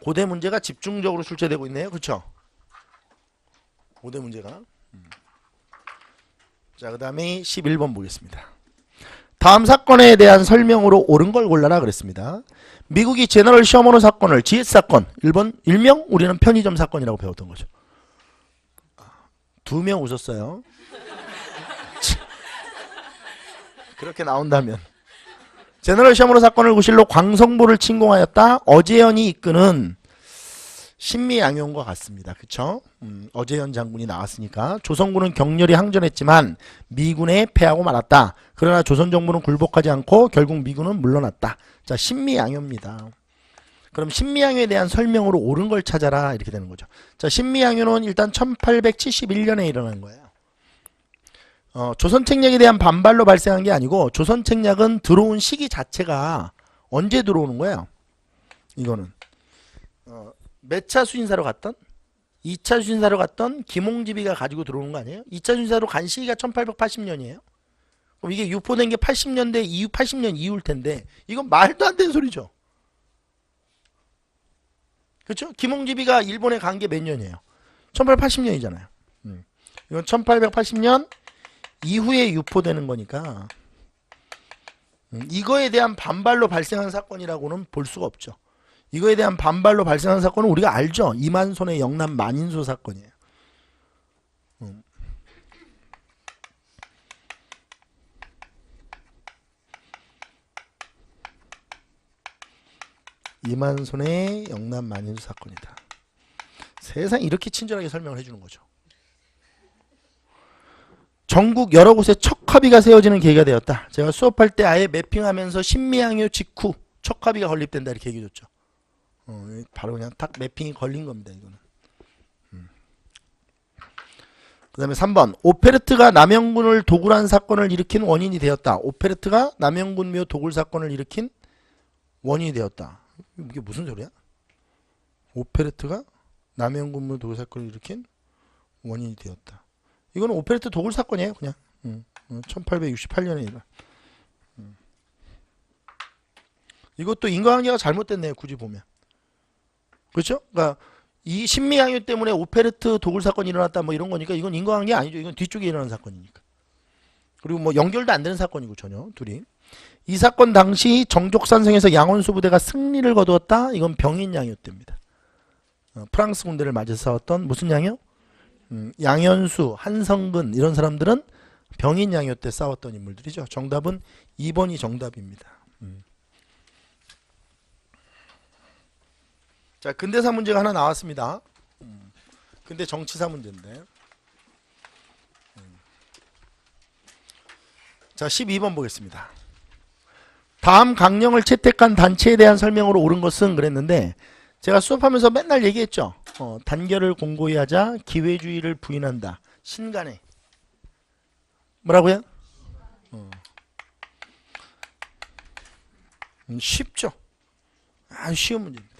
고대 문제가 집중적으로 출제되고 있네요. 그렇죠? 고대 문제가. 자, 그 다음에 11번 보겠습니다. 다음 사건에 대한 설명으로 옳은 걸 골라라 그랬습니다. 미국이 제너럴 셔머너 사건을 GS 사건, 1번 일명 우리는 편의점 사건이라고 배웠던 거죠. 2명 웃었어요. 그렇게 나온다면. 제너럴 셔머너 사건을 구실로 광성보를 침공하였다. 어제연이 이끄는 신미양요원과 같습니다. 그쵸? 어제연 장군이 나왔으니까 조선군은 격렬히 항전했지만 미군에 패하고 말았다. 그러나 조선 정부는 굴복하지 않고 결국 미군은 물러났다. 자, 신미양요입니다. 그럼 신미양요에 대한 설명으로 옳은 걸 찾아라. 이렇게 되는 거죠. 자, 신미양요는 일단 1871년에 일어난 거예요. 조선책략에 대한 반발로 발생한 게 아니고 조선책략은 들어온 시기 자체가 언제 들어오는 거예요? 이거는 몇 차 수신사로 갔던? 2차 수신사로 갔던 김홍집이가 가지고 들어오는 거 아니에요? 2차 수신사로 간 시기가 1880년이에요. 그럼 이게 유포된 게 80년대 이후 80년 이후일 텐데 이건 말도 안 되는 소리죠. 그렇죠? 김홍집이가 일본에 간 게 몇 년이에요? 1880년이잖아요. 이건 1880년 이후에 유포되는 거니까 이거에 대한 반발로 발생한 사건이라고는 볼 수가 없죠. 이거에 대한 반발로 발생한 사건은 우리가 알죠. 이만손의 영남 만인소 사건이에요. 이만손의 영남 만인소 사건이다. 세상 이렇게 친절하게 설명을 해주는 거죠. 전국 여러 곳에 척화비가 세워지는 계기가 되었다. 제가 수업할 때 아예 매핑하면서 신미양요 직후 척화비가 건립된다 이렇게 얘기해 줬죠. 바로 그냥 딱 매핑이 걸린 겁니다. 이거는. 그 다음에 3번 오페르트가 남영군을 도굴한 사건을 일으킨 원인이 되었다. 오페르트가 남영군묘 도굴 사건을 일으킨 원인이 되었다. 이게 무슨 소리야? 오페르트가 남영군묘 도굴 사건을 일으킨 원인이 되었다. 이거는 오페르트 도굴 사건이에요. 그냥 1868년에 일어난. 이것도 인과관계가 잘못됐네요. 굳이 보면. 그렇죠? 그러니까 이 신미양요 때문에 오페르트 도굴 사건이 일어났다 뭐 이런 거니까 이건 인과관계 아니죠. 이건 뒤쪽에 일어난 사건이니까. 그리고 뭐 연결도 안 되는 사건이고 전혀 둘이. 이 사건 당시 정족산성에서 양원수 부대가 승리를 거두었다. 이건 병인양요 때입니다. 프랑스 군대를 맞아 싸웠던 무슨 양요? 양현수, 한성근 이런 사람들은 병인양요 때 싸웠던 인물들이죠. 정답은 2번이 정답입니다. 자, 근대사 문제가 하나 나왔습니다. 근대 정치사 문제인데. 자, 12번 보겠습니다. 다음 강령을 채택한 단체에 대한 설명으로 옳은 것은 그랬는데 제가 수업하면서 맨날 얘기했죠. 단결을 공고히 하자, 기회주의를 부인한다. 신간에. 뭐라고요? 쉽죠. 아주 쉬운 문제입니다.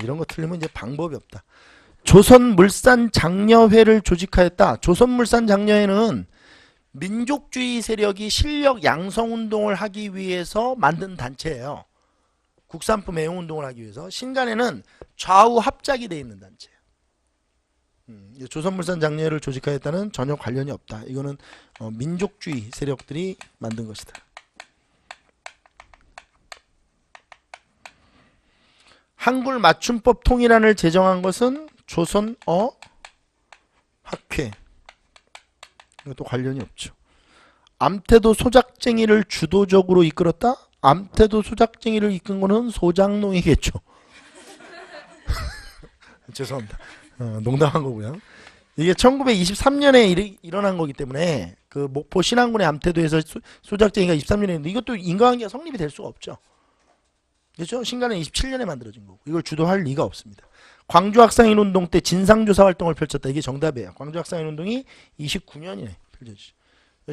이런 거 틀리면 이제 방법이 없다. 조선물산장려회를 조직하였다. 조선물산장려회는 민족주의 세력이 실력 양성운동을 하기 위해서 만든 단체예요. 국산품 애용운동을 하기 위해서. 신간에는 좌우 합작이 되어 있는 단체예요. 조선물산장려회를 조직하였다는 전혀 관련이 없다. 이거는 민족주의 세력들이 만든 것이다. 한글 맞춤법 통일안을 제정한 것은 조선어 학회. 이것도 관련이 없죠. 암태도 소작쟁이를 주도적으로 이끌었다? 암태도 소작쟁이를 이끈 거는 소장농이겠죠. 죄송합니다. 농담한 거고요. 이게 1923년에 일어난 거기 때문에 그 목포 신안군의 암태도에서 소작쟁이가 23년에 있는데 이것도 인과관계가 성립이 될 수가 없죠. 그렇죠? 신간은 27년에 만들어진 거고 이걸 주도할 리가 없습니다. 광주학상인운동 때 진상조사 활동을 펼쳤다. 이게 정답이에요. 광주학상인운동이 29년이네 펼쳐지죠.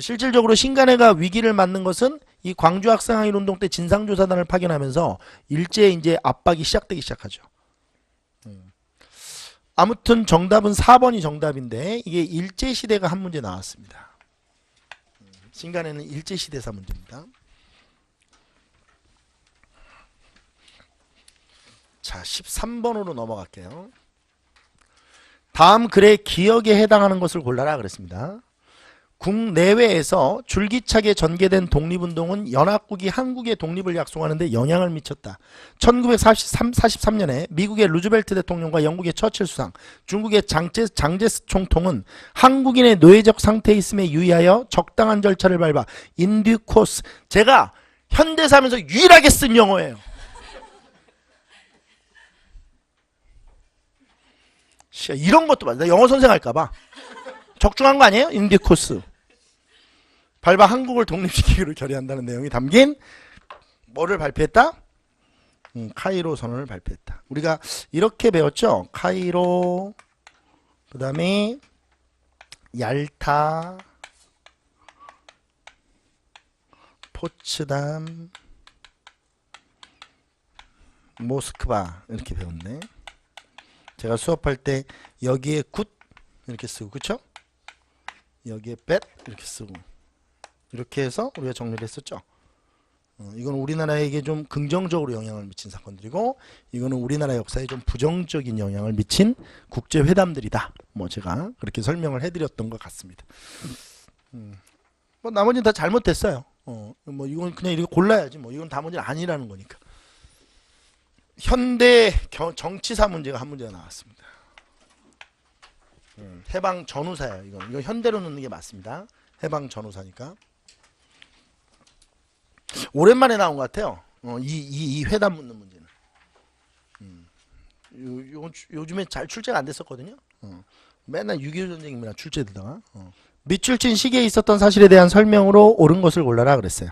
실질적으로 신간회가 위기를 맞는 것은 이 광주학상인운동 때 진상조사단을 파견하면서 일제의 이제 압박이 시작되기 시작하죠. 아무튼 정답은 4번이 정답인데 이게 일제시대가 한 문제 나왔습니다. 신간회는 일제시대사 문제입니다. 자, 13번으로 넘어갈게요. 다음 글의 기억에 해당하는 것을 골라라 그랬습니다. 국내외에서 줄기차게 전개된 독립운동은 연합국이 한국의 독립을 약속하는데 영향을 미쳤다. 1943년에 미국의 루즈벨트 대통령과 영국의 처칠 수상, 중국의 장제스 총통은 한국인의 노예적 상태에 있음에 유의하여 적당한 절차를 밟아 인듀 코스. 제가 현대사 하면서 유일하게 쓴 영어예요. 이런 것도 맞아. 영어 선생 할까봐. 적중한 거 아니에요? 인듀 코스. 밟아 한국을 독립시키기로 결의한다는 내용이 담긴 뭐를 발표했다? 카이로 선언을 발표했다. 우리가 이렇게 배웠죠. 카이로, 그 다음에 얄타, 포츠담, 모스크바 이렇게 배웠네. 제가 수업할 때 여기에 굿 이렇게 쓰고, 그쵸? 여기에 뱃 이렇게 쓰고, 이렇게 해서 우리가 정리를 했었죠. 이건 우리나라에게 좀 긍정적으로 영향을 미친 사건들이고 이거는 우리나라 역사에 좀 부정적인 영향을 미친 국제 회담들이다. 뭐 제가 그렇게 설명을 해드렸던 것 같습니다. 뭐 나머지는 다 잘못됐어요. 뭐 이건 그냥 이렇게 골라야지. 뭐 이건 다 문제 아니라는 거니까. 현대 정치사 문제가 한 문제가 나왔습니다. 해방 전후사예요. 이거 현대로 넣는 게 맞습니다. 해방 전후사니까. 오랜만에 나온 것 같아요. 이 회담 묻는 문제는. 요즘에 잘 출제가 안 됐었거든요. 맨날 6.25 전쟁입니다. 출제되다가. 밑줄친 시기에 있었던 사실에 대한 설명으로 옳은 것을 골라라 그랬어요.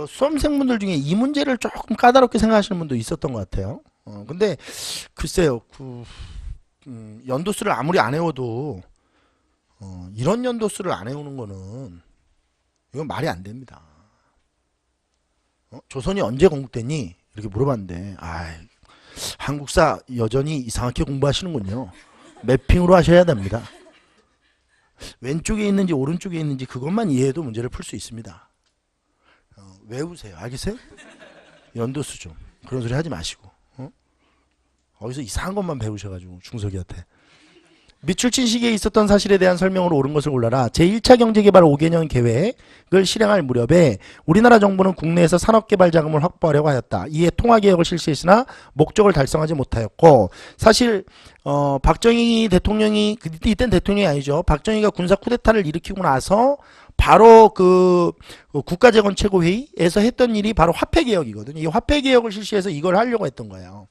수험생분들 중에 이 문제를 조금 까다롭게 생각하시는 분도 있었던 것 같아요. 근데 글쎄요. 연도수를 아무리 안 외워도 이런 연도수를 안 외우는 거는 이건 말이 안 됩니다. 조선이 언제 건국됐니? 이렇게 물어봤는데 한국사 여전히 이상하게 공부하시는군요. 매핑으로 하셔야 됩니다. 왼쪽에 있는지 오른쪽에 있는지 그것만 이해해도 문제를 풀 수 있습니다. 외우세요. 알겠어요? 연도수 좀 그런 소리 하지 마시고 어디서 이상한 것만 배우셔가지고 중석이한테. 밑줄친 시기에 있었던 사실에 대한 설명으로 옳은 것을 골라라. 제1차 경제개발 5개년 계획을 실행할 무렵에 우리나라 정부는 국내에서 산업개발 자금을 확보하려고 하였다. 이에 통화개혁을 실시했으나 목적을 달성하지 못하였고 사실 박정희 대통령이 이때는 대통령이 아니죠. 박정희가 군사 쿠데타를 일으키고 나서 바로 그 국가재건 최고회의에서 했던 일이 바로 화폐개혁이거든요. 이 화폐개혁을 실시해서 이걸 하려고 했던 거예요.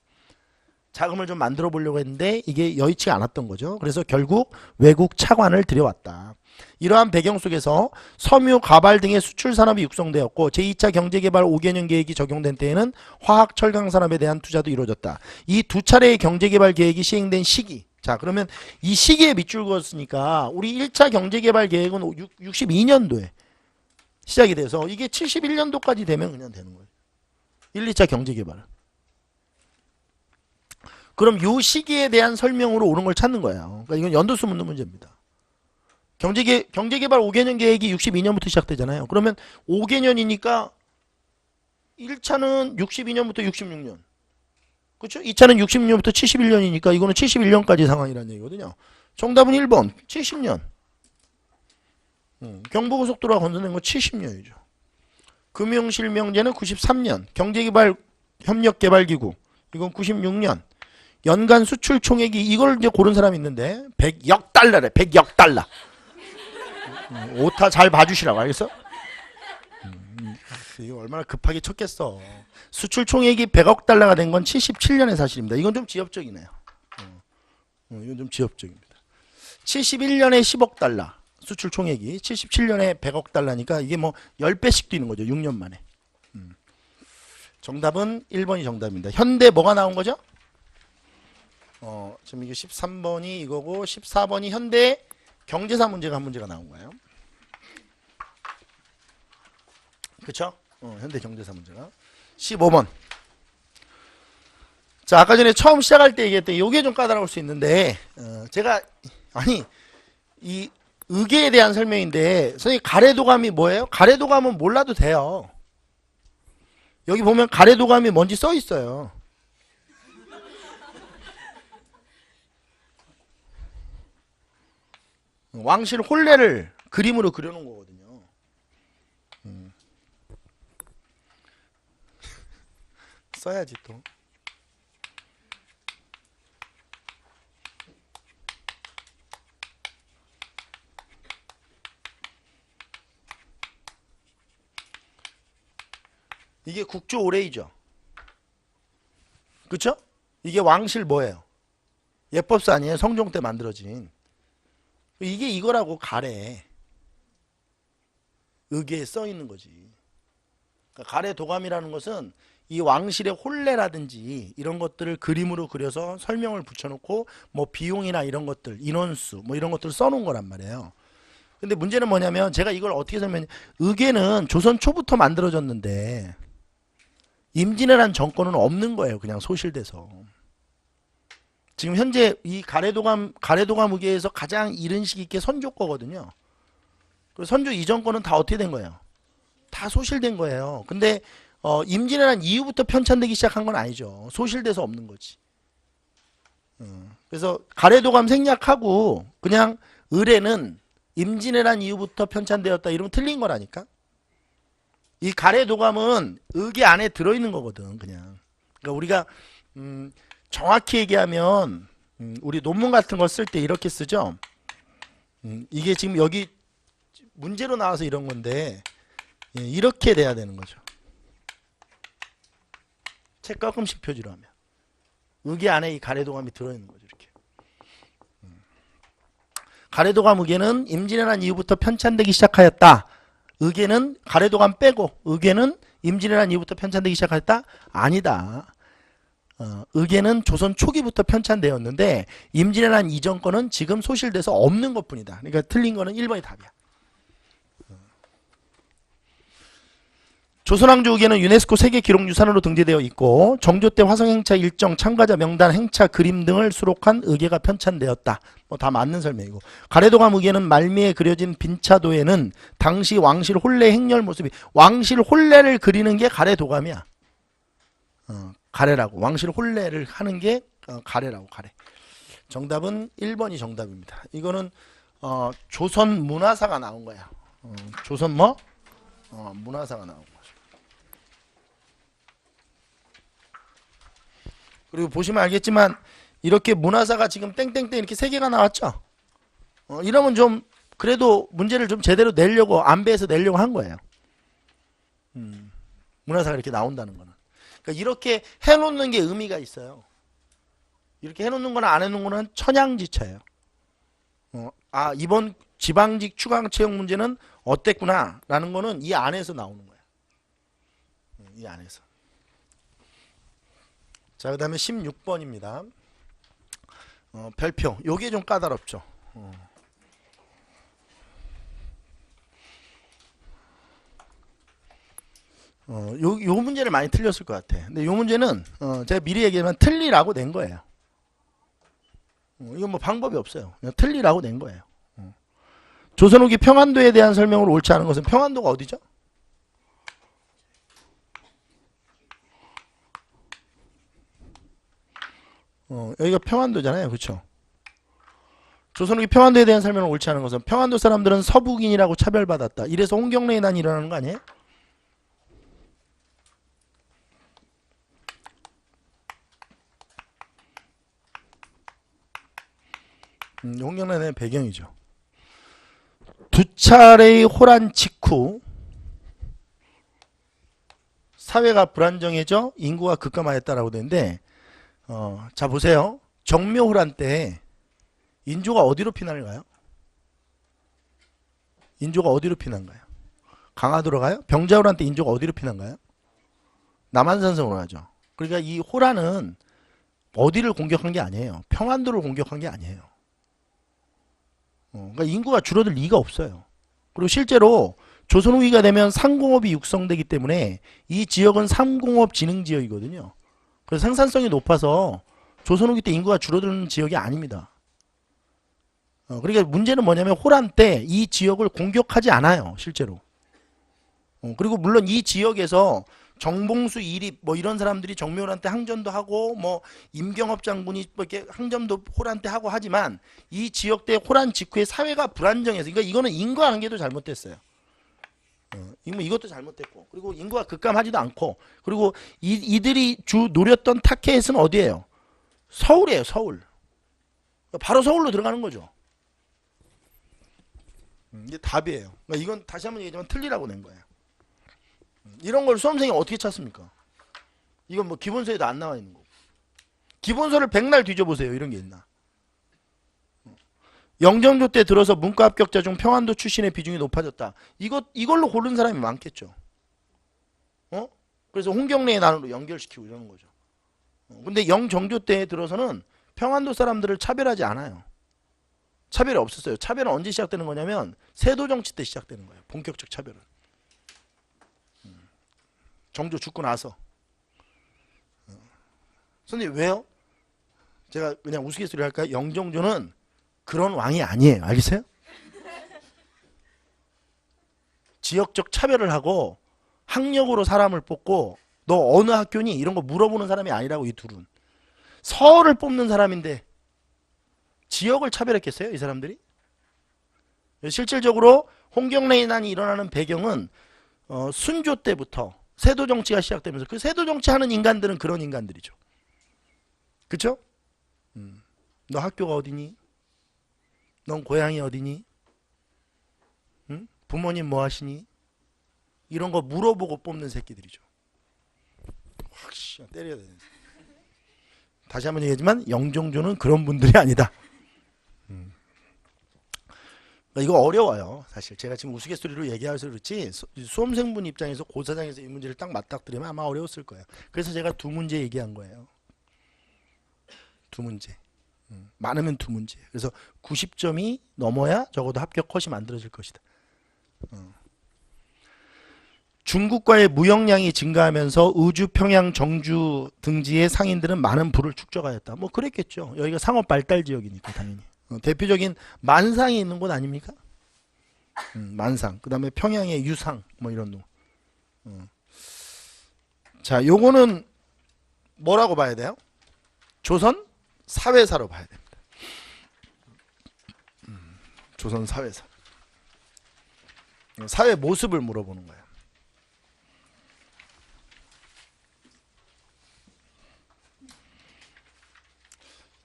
자금을 좀 만들어 보려고 했는데 이게 여의치 않았던 거죠. 그래서 결국 외국 차관을 들여왔다. 이러한 배경 속에서 섬유, 가발 등의 수출 산업이 육성되었고 제2차 경제개발 5개년 계획이 적용된 때에는 화학, 철강 산업에 대한 투자도 이루어졌다. 이 두 차례의 경제개발 계획이 시행된 시기. 자, 그러면 이 시기에 밑줄 그었으니까 우리 1차 경제개발 계획은 62년도에 시작이 돼서 이게 71년도까지 되면 그냥 되는 거예요. 1, 2차 경제개발은. 그럼 이 시기에 대한 설명으로 옳은 걸 찾는 거예요. 그러니까 이건 연도수 묻는 문제입니다. 경제개발 5개년 계획이 62년부터 시작되잖아요. 그러면 5개년이니까 1차는 62년부터 66년. 그렇죠? 2차는 66년부터 71년이니까 이거는 71년까지 상황이라는 얘기거든요. 정답은 1번 70년. 경부고속도로가 건설된 건 70년이죠. 금융실명제는 93년. 경제개발 협력개발기구 이건 96년. 연간 수출 총액이 이걸 이제 고른 사람이 있는데 100억 달러래. 100억 달러. 오타 잘 봐주시라고 알겠어? 이거 얼마나 급하게 쳤겠어. 수출 총액이 100억 달러가 된 건 77년의 사실입니다. 이건 좀 지엽적이네요. 이건 좀 지엽적입니다. 71년에 10억 달러 수출 총액이 77년에 100억 달러니까 이게 뭐 10배씩 뛰는 거죠. 6년 만에. 정답은 1번이 정답입니다. 현대 뭐가 나온 거죠? 지금 이게 13번이 이거고 14번이 현대 경제사 문제가 한 문제가 나온 거예요. 그쵸? 현대 경제사 문제가. 15번. 자, 아까 전에 처음 시작할 때 얘기했던 요게 좀 까다로울 수 있는데 제가 이 의계에 대한 설명인데 선생님 가래도감이 뭐예요? 가래도감은 몰라도 돼요. 여기 보면 가래도감이 뭔지 써 있어요. 왕실 혼례를 그림으로 그려놓은 거거든요. 써야지 또. 이게 국조 오레이죠. 그쵸? 이게 왕실 뭐예요? 예법사 아니에요? 성종 때 만들어진. 이게 이거라고 가래. 의계에 써 있는 거지. 그러니까 가래 도감이라는 것은 이 왕실의 혼례라든지 이런 것들을 그림으로 그려서 설명을 붙여놓고 뭐 비용이나 이런 것들, 인원수 뭐 이런 것들을 써놓은 거란 말이에요. 근데 문제는 뭐냐면 제가 이걸 어떻게 설명해? 의계는 조선 초부터 만들어졌는데 임진왜란 정권은 없는 거예요. 그냥 소실돼서. 지금 현재 이 가래도감 의계에서 가장 이른 시기 있게 선조 거거든요. 그리고 선조 이전 거는 다 어떻게 된 거예요? 다 소실된 거예요. 근데 임진왜란 이후부터 편찬되기 시작한 건 아니죠. 소실돼서 없는 거지. 그래서 가래도감 생략하고 그냥 의례는 임진왜란 이후부터 편찬되었다 이러면 틀린 거라니까. 이 가래도감은 의계 안에 들어있는 거거든. 그냥. 그러니까 우리가 정확히 얘기하면 우리 논문 같은 거 쓸 때 이렇게 쓰죠. 이게 지금 여기 문제로 나와서 이런 건데 이렇게 돼야 되는 거죠. 책가끔식 표지로 하면 의계 안에 이 가래도감이 들어있는 거죠. 이렇게. 가래도감 의계는 임진왜란 이후부터 편찬되기 시작하였다. 의계는 가래도감 빼고 의계는 임진왜란 이후부터 편찬되기 시작하였다? 아니다. 의계는 조선 초기부터 편찬되었는데 임진왜란 이전 거는 지금 소실돼서 없는 것뿐이다. 그러니까 틀린 거는 1번이 답이야. 조선왕조 의계는 유네스코 세계기록유산으로 등재되어 있고 정조 때 화성행차 일정 참가자 명단 행차 그림 등을 수록한 의계가 편찬되었다. 뭐 다 맞는 설명이고 가래도감 의계는 말미에 그려진 빈차도에는 당시 왕실 혼례 행렬 모습이 왕실 혼례를 그리는 게 가래도감이야. 가래라고 왕실 혼례를 하는 게 가래라고 가래. 정답은 1번이 정답입니다. 이거는 조선 문화사가 나온 거야. 조선 뭐? 문화사가 나온 거죠. 그리고 보시면 알겠지만 이렇게 문화사가 지금 땡땡땡 이렇게 3개가 나왔죠. 이러면 좀 그래도 문제를 좀 제대로 내려고 안배해서 내려고 한 거예요. 문화사가 이렇게 나온다는 거는. 그러니까 이렇게 해놓는 게 의미가 있어요. 이렇게 해놓는 거나 안 해놓는 거는 천양지차예요. 이번 지방직 추가채용 문제는 어땠구나 라는 거는 이 안에서 나오는 거예요. 이 안에서. 자, 그 다음에 16번입니다. 별표. 요게 좀 까다롭죠. 요 문제를 많이 틀렸을 것 같아. 근데 요 문제는 제가 미리 얘기하면 틀리라고 낸 거예요. 이건 뭐 방법이 없어요. 그냥 틀리라고 낸 거예요. 조선 후기 평안도에 대한 설명을 옳지 않은 것은 평안도가 어디죠? 여기가 평안도잖아요. 그렇죠? 조선 후기 평안도에 대한 설명을 옳지 않은 것은 평안도 사람들은 서북인이라고 차별받았다. 이래서 홍경래의 난이 일어나는 거 아니에요? 홍경래의 배경이죠. 두 차례의 호란 직후 사회가 불안정해져 인구가 급감하였다라고 되는데 자 보세요. 정묘호란 때 인조가 어디로 피난을 가요? 인조가 어디로 피난 가요? 강화도로 가요? 병자호란 때 인조가 어디로 피난 가요? 남한산성으로 가죠. 그러니까 이 호란은 어디를 공격한 게 아니에요. 평안도를 공격한 게 아니에요. 그러니까 인구가 줄어들 리가 없어요. 그리고 실제로 조선 후기가 되면 상공업이 육성되기 때문에 이 지역은 상공업 진흥 지역이거든요. 그래서 생산성이 높아서 조선 후기 때 인구가 줄어드는 지역이 아닙니다. 그러니까 문제는 뭐냐면 호란 때 이 지역을 공격하지 않아요. 실제로. 그리고 물론 이 지역에서 정봉수, 이립 뭐 이런 사람들이 정묘호란 때 항전도 하고 뭐 임경업 장군이 뭐 이렇게 항전도 호란 때 하고 하지만 이 지역 때 호란 직후에 사회가 불안정해서 그러니까 이거는 인과관계도 잘못됐어요. 이것도 잘못됐고 그리고 인구가 급감하지도 않고 그리고 이들이 주 노렸던 타켓은 어디예요? 서울이에요. 서울. 바로 서울로 들어가는 거죠. 이게 답이에요. 그러니까 이건 다시 한번 얘기하지만 틀리라고 낸 거예요. 이런 걸 수험생이 어떻게 찾습니까? 이건 뭐 기본서에도 안 나와 있는 거고. 기본서를 백날 뒤져보세요. 이런 게 있나? 영정조 때 들어서 문과 합격자 중 평안도 출신의 비중이 높아졌다. 이걸로 고른 사람이 많겠죠. 그래서 홍경래의 난으로 연결시키고 이러는 거죠. 근데 영정조 때 들어서는 평안도 사람들을 차별하지 않아요. 차별이 없었어요. 차별은 언제 시작되는 거냐면 세도정치 때 시작되는 거예요. 본격적 차별은. 정조 죽고 나서. 선생님 왜요? 제가 그냥 우스갯소리 할까요? 영정조는 그런 왕이 아니에요. 알겠어요? 지역적 차별을 하고 학력으로 사람을 뽑고 너 어느 학교니? 이런 거 물어보는 사람이 아니라고. 이 둘은 서울을 뽑는 사람인데 지역을 차별했겠어요 이 사람들이? 실질적으로 홍경래난이 일어나는 배경은 순조 때부터 세도 정치가 시작되면서 그 세도 정치하는 인간들은 그런 인간들이죠. 그쵸? 너 학교가 어디니? 넌 고향이 어디니? 응? 부모님 뭐 하시니? 이런 거 물어보고 뽑는 새끼들이죠. 확 때려야 되네. 다시 한번 얘기하지만 영종조는 그런 분들이 아니다. 이거 어려워요. 사실 제가 지금 우스갯소리로 얘기해서 그렇지 수험생분 입장에서 고사장에서 이 문제를 딱 맞닥뜨리면 아마 어려웠을 거예요. 그래서 제가 두 문제 얘기한 거예요. 두 문제. 많으면 두 문제. 그래서 90점이 넘어야 적어도 합격 컷이 만들어질 것이다. 중국과의 무역량이 증가하면서 의주, 평양, 정주 등지의 상인들은 많은 부를 축적하였다. 뭐 그랬겠죠. 여기가 상업 발달 지역이니까 당연히. 대표적인 만상이 있는 곳 아닙니까? 만상. 그 다음에 평양의 유상 뭐 이런 놈. 자, 요거는 뭐라고 봐야 돼요? 조선 사회사로 봐야 됩니다. 조선 사회사. 사회 모습을 물어보는 거예요.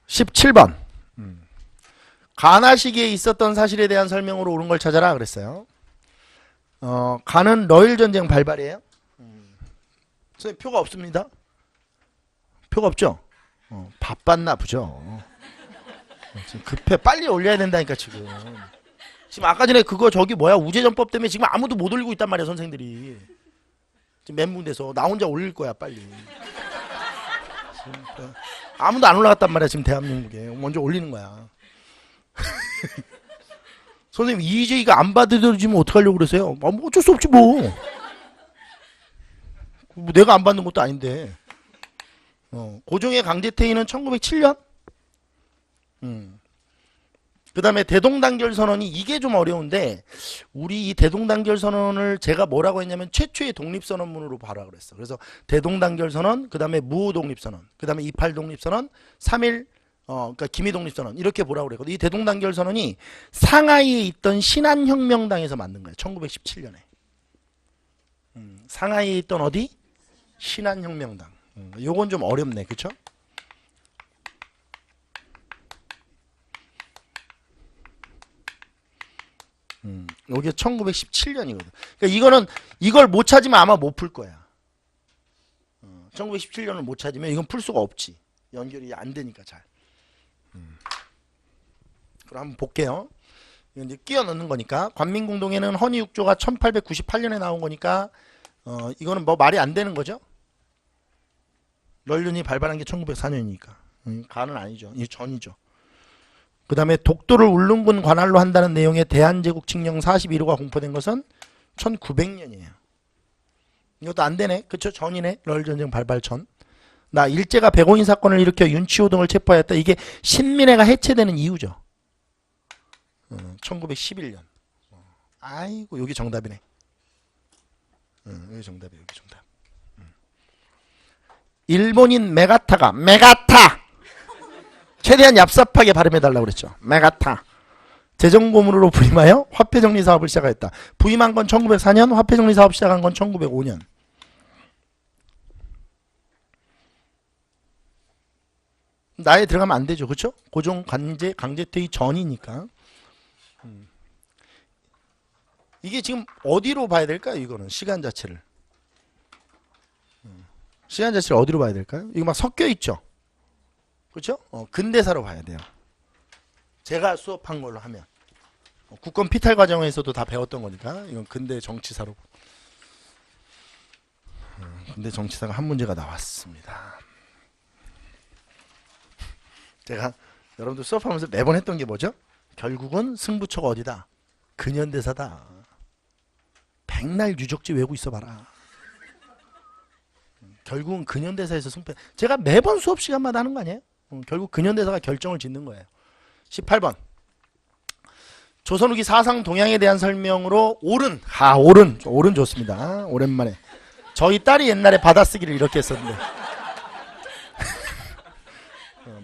17번. 가나 시기에 있었던 사실에 대한 설명으로 옳은 걸 찾아라 그랬어요. 가는 러일 전쟁 발발이에요. 선생님 표가 없습니다. 표가 없죠? 바빴나 보죠. 지금 급해. 빨리 올려야 된다니까 지금. 지금 아까 전에 그거 저기 뭐야 우제전법 때문에 지금 아무도 못 올리고 있단 말이야 선생들이. 지금 멘붕돼서 나 혼자 올릴 거야 빨리. 아무도 안 올라갔단 말이야 지금 대한민국에. 먼저 올리는 거야. 선생님 EJ가 안 받아들여지면 어떡하려고 그러세요? 뭐 어쩔 수 없지 뭐. 내가 안 받는 것도 아닌데. 고종의 강제퇴위는 1907년. 그 다음에 대동단결선언이 이게 좀 어려운데 우리 이 대동단결선언을 제가 뭐라고 했냐면 최초의 독립선언문으로 봐라 그랬어. 그래서 대동단결선언, 그 다음에 무호독립선언, 그 다음에 28독립선언, 3.1 그러니까 기미독립선언 이렇게 보라고 그랬거든. 이 대동단결선언이 상하이에 있던 신안혁명당에서 만든 거예요. 1917년에. 상하이에 있던 어디? 신안혁명당. 요건 좀 어렵네. 그쵸? 요게 1917년이거든. 그러니까 이거는 이걸 못 찾으면 아마 못 풀 거야. 1917년을 못 찾으면 이건 풀 수가 없지. 연결이 안 되니까 잘. 그럼 한번 볼게요. 이건 이제 끼워 넣는 거니까. 관민공동회는 헌의육조가 1898년에 나온 거니까 이거는 뭐 말이 안 되는 거죠. 런륜이 발발한 게 1904년이니까. 간은 아니죠. 이 전이죠. 그 다음에 독도를 울릉군 관할로 한다는 내용의 대한제국 칙령 41호가 공포된 것은 1900년이에요. 이것도 안 되네. 그쵸? 전이네. 런전쟁 발발 전. 나 일제가 백오인 사건을 일으켜 윤치호 등을 체포하였다. 이게 신민회가 해체되는 이유죠. 1911년. 아이고 여기 정답이네. 여기 정답이에요. 여기 정답. 일본인 메가타가 메가타 최대한 얍삽하게 발음해달라고 그랬죠. 메가타 재정고문으로 부임하여 화폐정리 사업을 시작하였다. 부임한 건 1904년, 화폐정리 사업 시작한 건 1905년. 나에 들어가면 안 되죠. 그렇죠? 고종 강제퇴위 전이니까. 이게 지금 어디로 봐야 될까요? 이거는 시간 자체를. 시간 자체를 어디로 봐야 될까요? 이거 막 섞여 있죠. 그렇죠? 근대사로 봐야 돼요. 제가 수업한 걸로 하면 국권 피탈 과정에서도 다 배웠던 거니까 이건 근대 정치사로. 근대 정치사가 한 문제가 나왔습니다. 제가 여러분들 수업하면서 매번 했던 게 뭐죠? 결국은 승부처가 어디다? 근현대사다. 백날 유적지 외우고 있어봐라. 결국은 근현대사에서 승패. 제가 매번 수업 시간마다 하는 거 아니에요? 결국 근현대사가 결정을 짓는 거예요. 18번. 조선 후기 사상 동향에 대한 설명으로 옳은. 옳은 좋습니다. 오랜만에. 저희 딸이 옛날에 받아쓰기를 이렇게 했었는데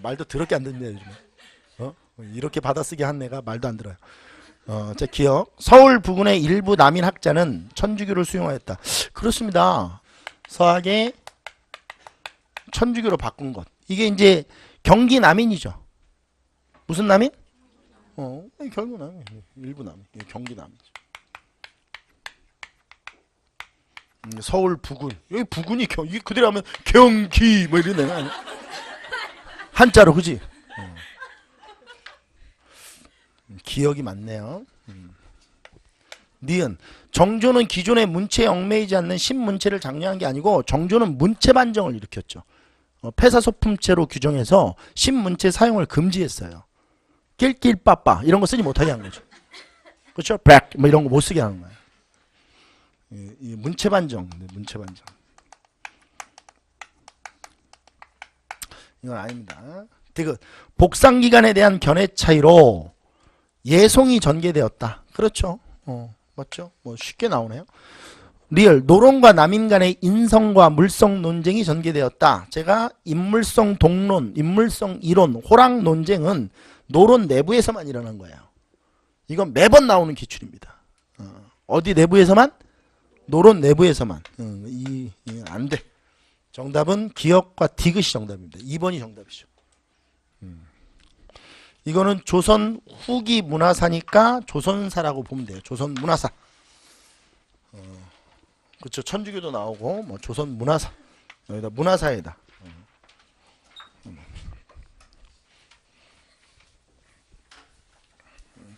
말도 더럽게 안 듣네 요즘에. 이렇게 받아쓰기 한 애가 말도 안 들어요. 제 기억. 서울 부근의 일부 남인 학자는 천주교를 수용하였다. 그렇습니다. 서학의 천주교로 바꾼 것. 이게 이제 경기 남인이죠. 무슨 남인? 경기 남인. 일부 남인. 경기 남인이죠. 서울 부근. 여기 부근이 이게 그대로 하면 경기 뭐 이런 데가 아니야. 한자로 그지? 기억이 많네요. 니은 정조는 기존의 문체에 얽매이지 않는 신문체를 장려한 게 아니고 정조는 문체 반정을 일으켰죠. 폐사소품체로 규정해서 신문체 사용을 금지했어요. 낄낄빠빠 이런 거 쓰지 못하게 한 거죠. 그렇죠? 백 뭐 이런 거 못 쓰게 하는 거예요. 이 문체 반정, 문체 반정. 이건 아닙니다. 디귿 복상 기간에 대한 견해 차이로 예송이 전개되었다. 그렇죠. 맞죠? 뭐 쉽게 나오네요. 리얼 노론과 남인 간의 인성과 물성 논쟁이 전개되었다. 제가 인물성 동론, 인물성 이론, 호랑 논쟁은 노론 내부에서만 일어난 거예요. 이건 매번 나오는 기출입니다. 어디 내부에서만? 노론 내부에서만. 안 돼. 정답은 기억과 디귿이 정답입니다. 2번이 정답이죠. 이거는 조선 후기 문화사니까 조선사라고 보면 돼요. 조선 문화사. 그렇죠. 천주교도 나오고 뭐 조선 문화사. 여기다 문화사에다.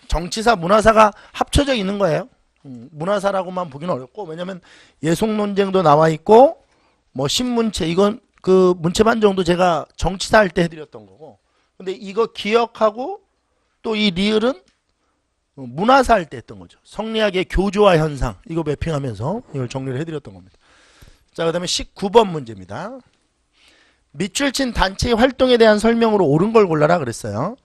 정치사 문화사가 합쳐져 있는 거예요. 문화사라고만 보기는 어렵고 왜냐면 예송 논쟁도 나와 있고 뭐 신문체 이건 그 문체반정도 제가 정치사 할 때 해드렸던 거고 근데 이거 기억하고 또 이 리을은 문화사 할 때 했던 거죠. 성리학의 교조화 현상 이거 매핑하면서 이걸 정리를 해드렸던 겁니다. 자, 그 다음에 19번 문제입니다. 밑줄 친 단체의 활동에 대한 설명으로 옳은 걸 골라라 그랬어요.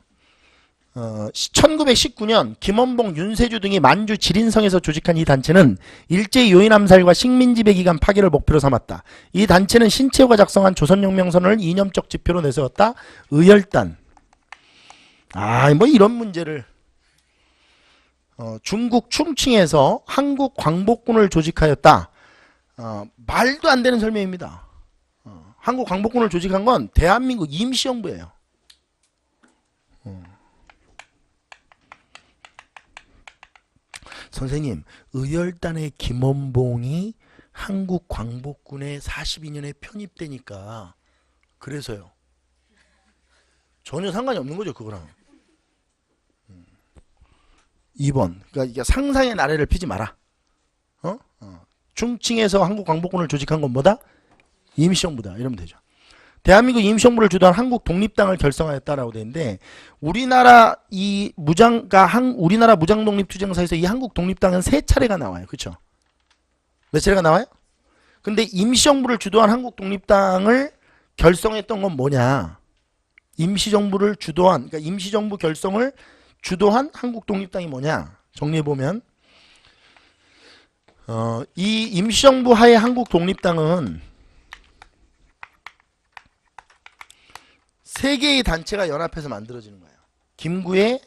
1919년 김원봉, 윤세주 등이 만주 지린성에서 조직한 이 단체는 일제 요인 암살과 식민지배 기간 파괴를 목표로 삼았다. 이 단체는 신채호가 작성한 조선혁명선언을 이념적 지표로 내세웠다. 의열단. 뭐 이런 문제를 중국 충칭에서 한국 광복군을 조직하였다. 말도 안 되는 설명입니다. 한국 광복군을 조직한 건 대한민국 임시정부예요. 선생님, 의열단의 김원봉이 한국 광복군에 42년에 편입되니까 그래서요. 전혀 상관이 없는 거죠, 그거랑. 2번. 그러니까 이게 상상의 나래를 피지 마라. 충칭에서 한국 광복군을 조직한 건 뭐다? 임시정부다. 이러면 되죠. 대한민국 임시정부를 주도한 한국 독립당을 결성하였다라고 되는데 우리나라 이 우리나라 무장독립투쟁사에서 이 한국 독립당은 3차례가 나와요. 그렇죠? 몇 차례가 나와요? 근데 임시정부를 주도한 한국 독립당을 결성했던 건 뭐냐? 임시정부를 주도한, 그러니까 임시정부 결성을 주도한 한국 독립당이 뭐냐? 정리해보면 이 임시정부 하에 한국 독립당은 3개의 단체가 연합해서 만들어지는 거예요. 김구의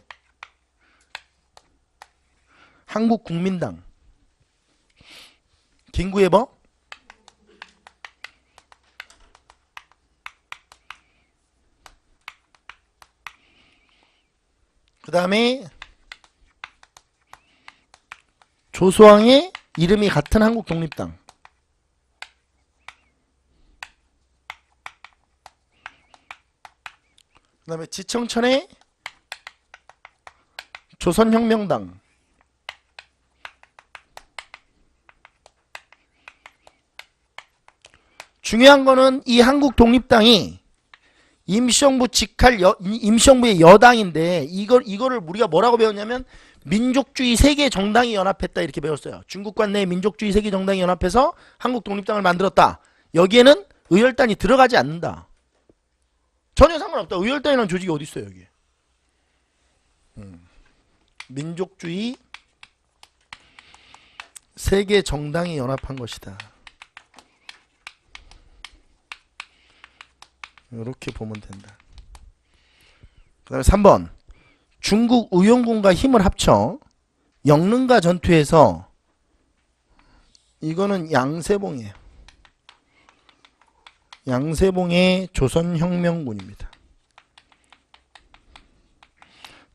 한국국민당, 김구의 뭐? 그 다음에 조수왕의 이름이 같은 한국독립당. 그 다음에 지청천의 조선혁명당. 중요한 거는 이 한국독립당이 임시정부 임시정부의 여당인데 이거를 우리가 뭐라고 배웠냐면 민족주의 세계 정당이 연합했다 이렇게 배웠어요. 중국관 내 민족주의 세계 정당이 연합해서 한국 독립당을 만들었다. 여기에는 의열단이 들어가지 않는다. 전혀 상관없다. 의열단이라는 조직이 어디 있어요 여기? 민족주의 세계 정당이 연합한 것이다. 이렇게 보면 된다. 그 다음에 3번. 중국 의용군과 힘을 합쳐 영릉가 전투에서, 이거는 양세봉이에요. 양세봉의 조선혁명군입니다.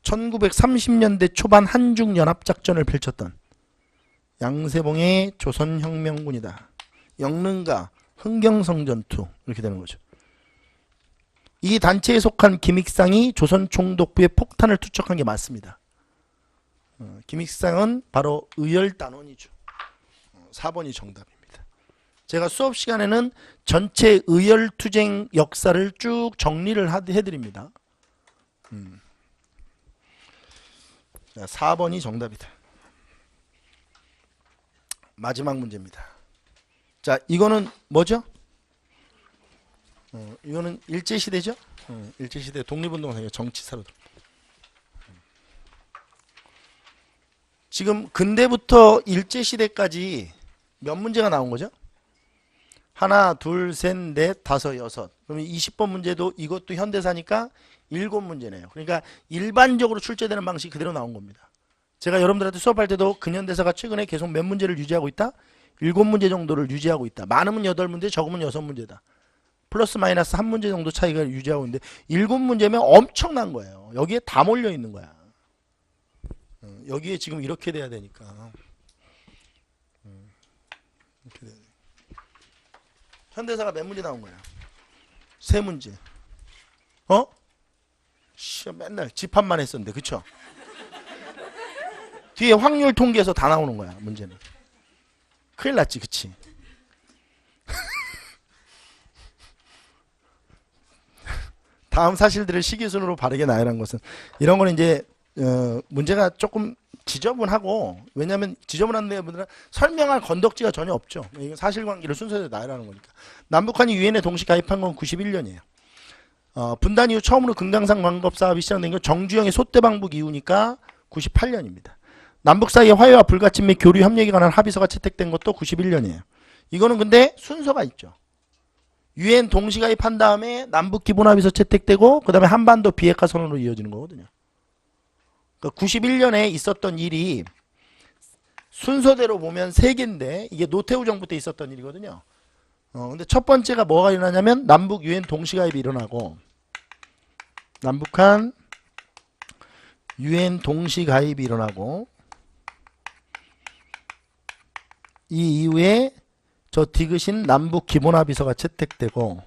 1930년대 초반 한중연합작전을 펼쳤던 양세봉의 조선혁명군이다. 영릉가 흥경성전투 이렇게 되는 거죠. 이 단체에 속한 김익상이 조선 총독부에 폭탄을 투척한 게 맞습니다. 김익상은 바로 의열단원이죠. 4번이 정답입니다. 제가 수업 시간에는 전체 의열투쟁 역사를 쭉 정리를 해드립니다. 4번이 정답이다. 마지막 문제입니다. 자, 이거는 뭐죠? 이거는 일제시대죠? 일제시대 독립운동사 정치사로. 지금 근대부터 일제시대까지 몇 문제가 나온 거죠? 하나, 둘, 셋, 넷, 다섯, 여섯. 그러면 20번 문제도 이것도 현대사니까 7문제네요. 그러니까 일반적으로 출제되는 방식이 그대로 나온 겁니다. 제가 여러분들한테 수업할 때도 근현대사가 최근에 계속 몇 문제를 유지하고 있다? 7문제 정도를 유지하고 있다. 많으면 8문제, 적으면 6문제다. 플러스 마이너스 1문제 정도 차이가 유지하고 있는데 7문제면 엄청난 거예요. 여기에 다 몰려 있는 거야. 여기에 지금 이렇게 돼야 되니까. 이렇게 돼야 돼. 현대사가 몇 문제 나온 거야? 3문제. 맨날 집합만 했었는데, 그쵸? 뒤에 확률 통계에서 다 나오는 거야, 문제는. 큰일 났지, 그치? 다음 사실들을 시기순으로 바르게 나열한 것은, 이런 거는 이제 문제가 조금 지저분하고, 왜냐하면 지저분한 내용들은 설명할 건덕지가 전혀 없죠. 이건 사실관계를 순서대로 나열하는 거니까. 남북한이 유엔에 동시 가입한 건 91년이에요. 분단 이후 처음으로 금강산 광업 사업이 시작된 건 정주영의 소떼방북 이후니까 98년입니다. 남북 사이의 화해와 불가침 및 교류 협력에 관한 합의서가 채택된 것도 91년이에요. 이거는 근데 순서가 있죠. 유엔 동시 가입한 다음에 남북 기본 합의서 채택되고 그 다음에 한반도 비핵화 선언으로 이어지는 거거든요. 그러니까 91년에 있었던 일이 순서대로 보면 3개인데 이게 노태우 정부 때 있었던 일이거든요. 근데 첫 번째가 뭐가 일어나냐면 남북 유엔 동시 가입이 일어나고 남북한 유엔 동시 가입이 일어나고 이 이후에 저 디귿인 남북 기본합의서가 채택되고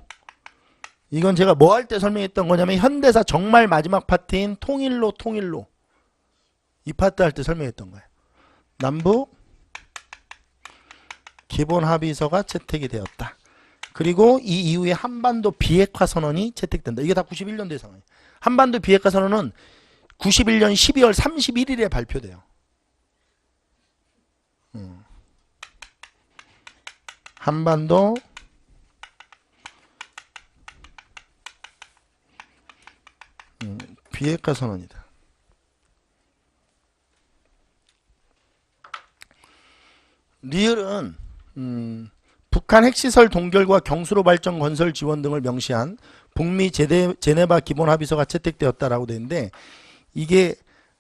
이건 제가 뭐 할 때 설명했던 거냐면 현대사 정말 마지막 파트인 통일로 이 파트 할 때 설명했던 거예요. 남북 기본합의서가 채택이 되었다. 그리고 이 이후에 한반도 비핵화 선언이 채택된다. 이게 다 91년도의 상황이에요. 한반도 비핵화 선언은 91년 12월 31일에 발표돼요. 한반도 비핵화 선언이다. 리을은 북한 핵시설 동결과 경수로 발전 건설 지원 등을 명시한 북미 제네바 기본합의서가 채택되었다라고 되는데 이게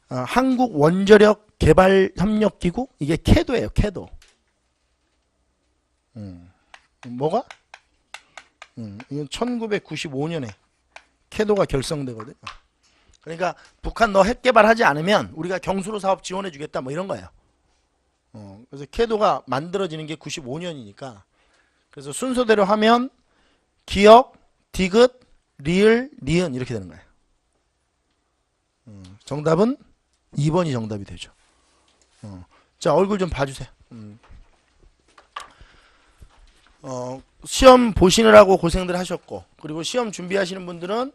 한국 원자력 개발 협력 기구 이게 캐도예요. 캐도. 뭐가? 이건 1995년에 캐도가 결성되거든요. 그러니까 북한 너 핵 개발하지 않으면 우리가 경수로 사업 지원해 주겠다 뭐 이런 거예요. 그래서 캐도가 만들어지는 게 95년이니까 그래서 순서대로 하면 기역, 디귿, 리을, 니은 이렇게 되는 거예요. 정답은 2번이 정답이 되죠. 자 얼굴 좀 봐주세요. 시험 보시느라고 고생들 하셨고 그리고 시험 준비하시는 분들은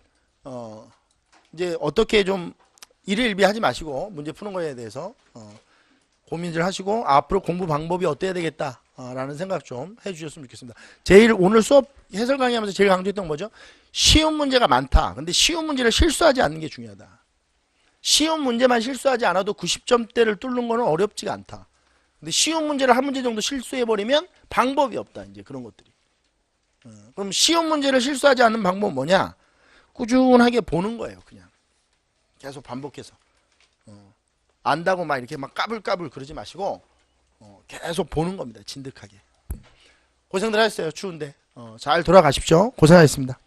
이제 어떻게 좀 일일비하지 마시고 문제 푸는 거에 대해서 고민을 하시고 앞으로 공부 방법이 어때야 되겠다 라는 생각 좀 해주셨으면 좋겠습니다. 제일 오늘 수업 해설 강의하면서 제일 강조했던 건 뭐죠? 쉬운 문제가 많다. 근데 쉬운 문제를 실수하지 않는 게 중요하다. 쉬운 문제만 실수하지 않아도 90점대를 뚫는 거는 어렵지가 않다. 근데 쉬운 문제를 한 문제 정도 실수해버리면 방법이 없다. 이제 그런 것들이. 그럼 시험 문제를 실수하지 않는 방법은 뭐냐? 꾸준하게 보는 거예요. 그냥 계속 반복해서. 안다고 막 이렇게 막 까불까불 그러지 마시고 계속 보는 겁니다. 진득하게. 고생들 하셨어요. 추운데 잘 돌아가십시오. 고생하셨습니다.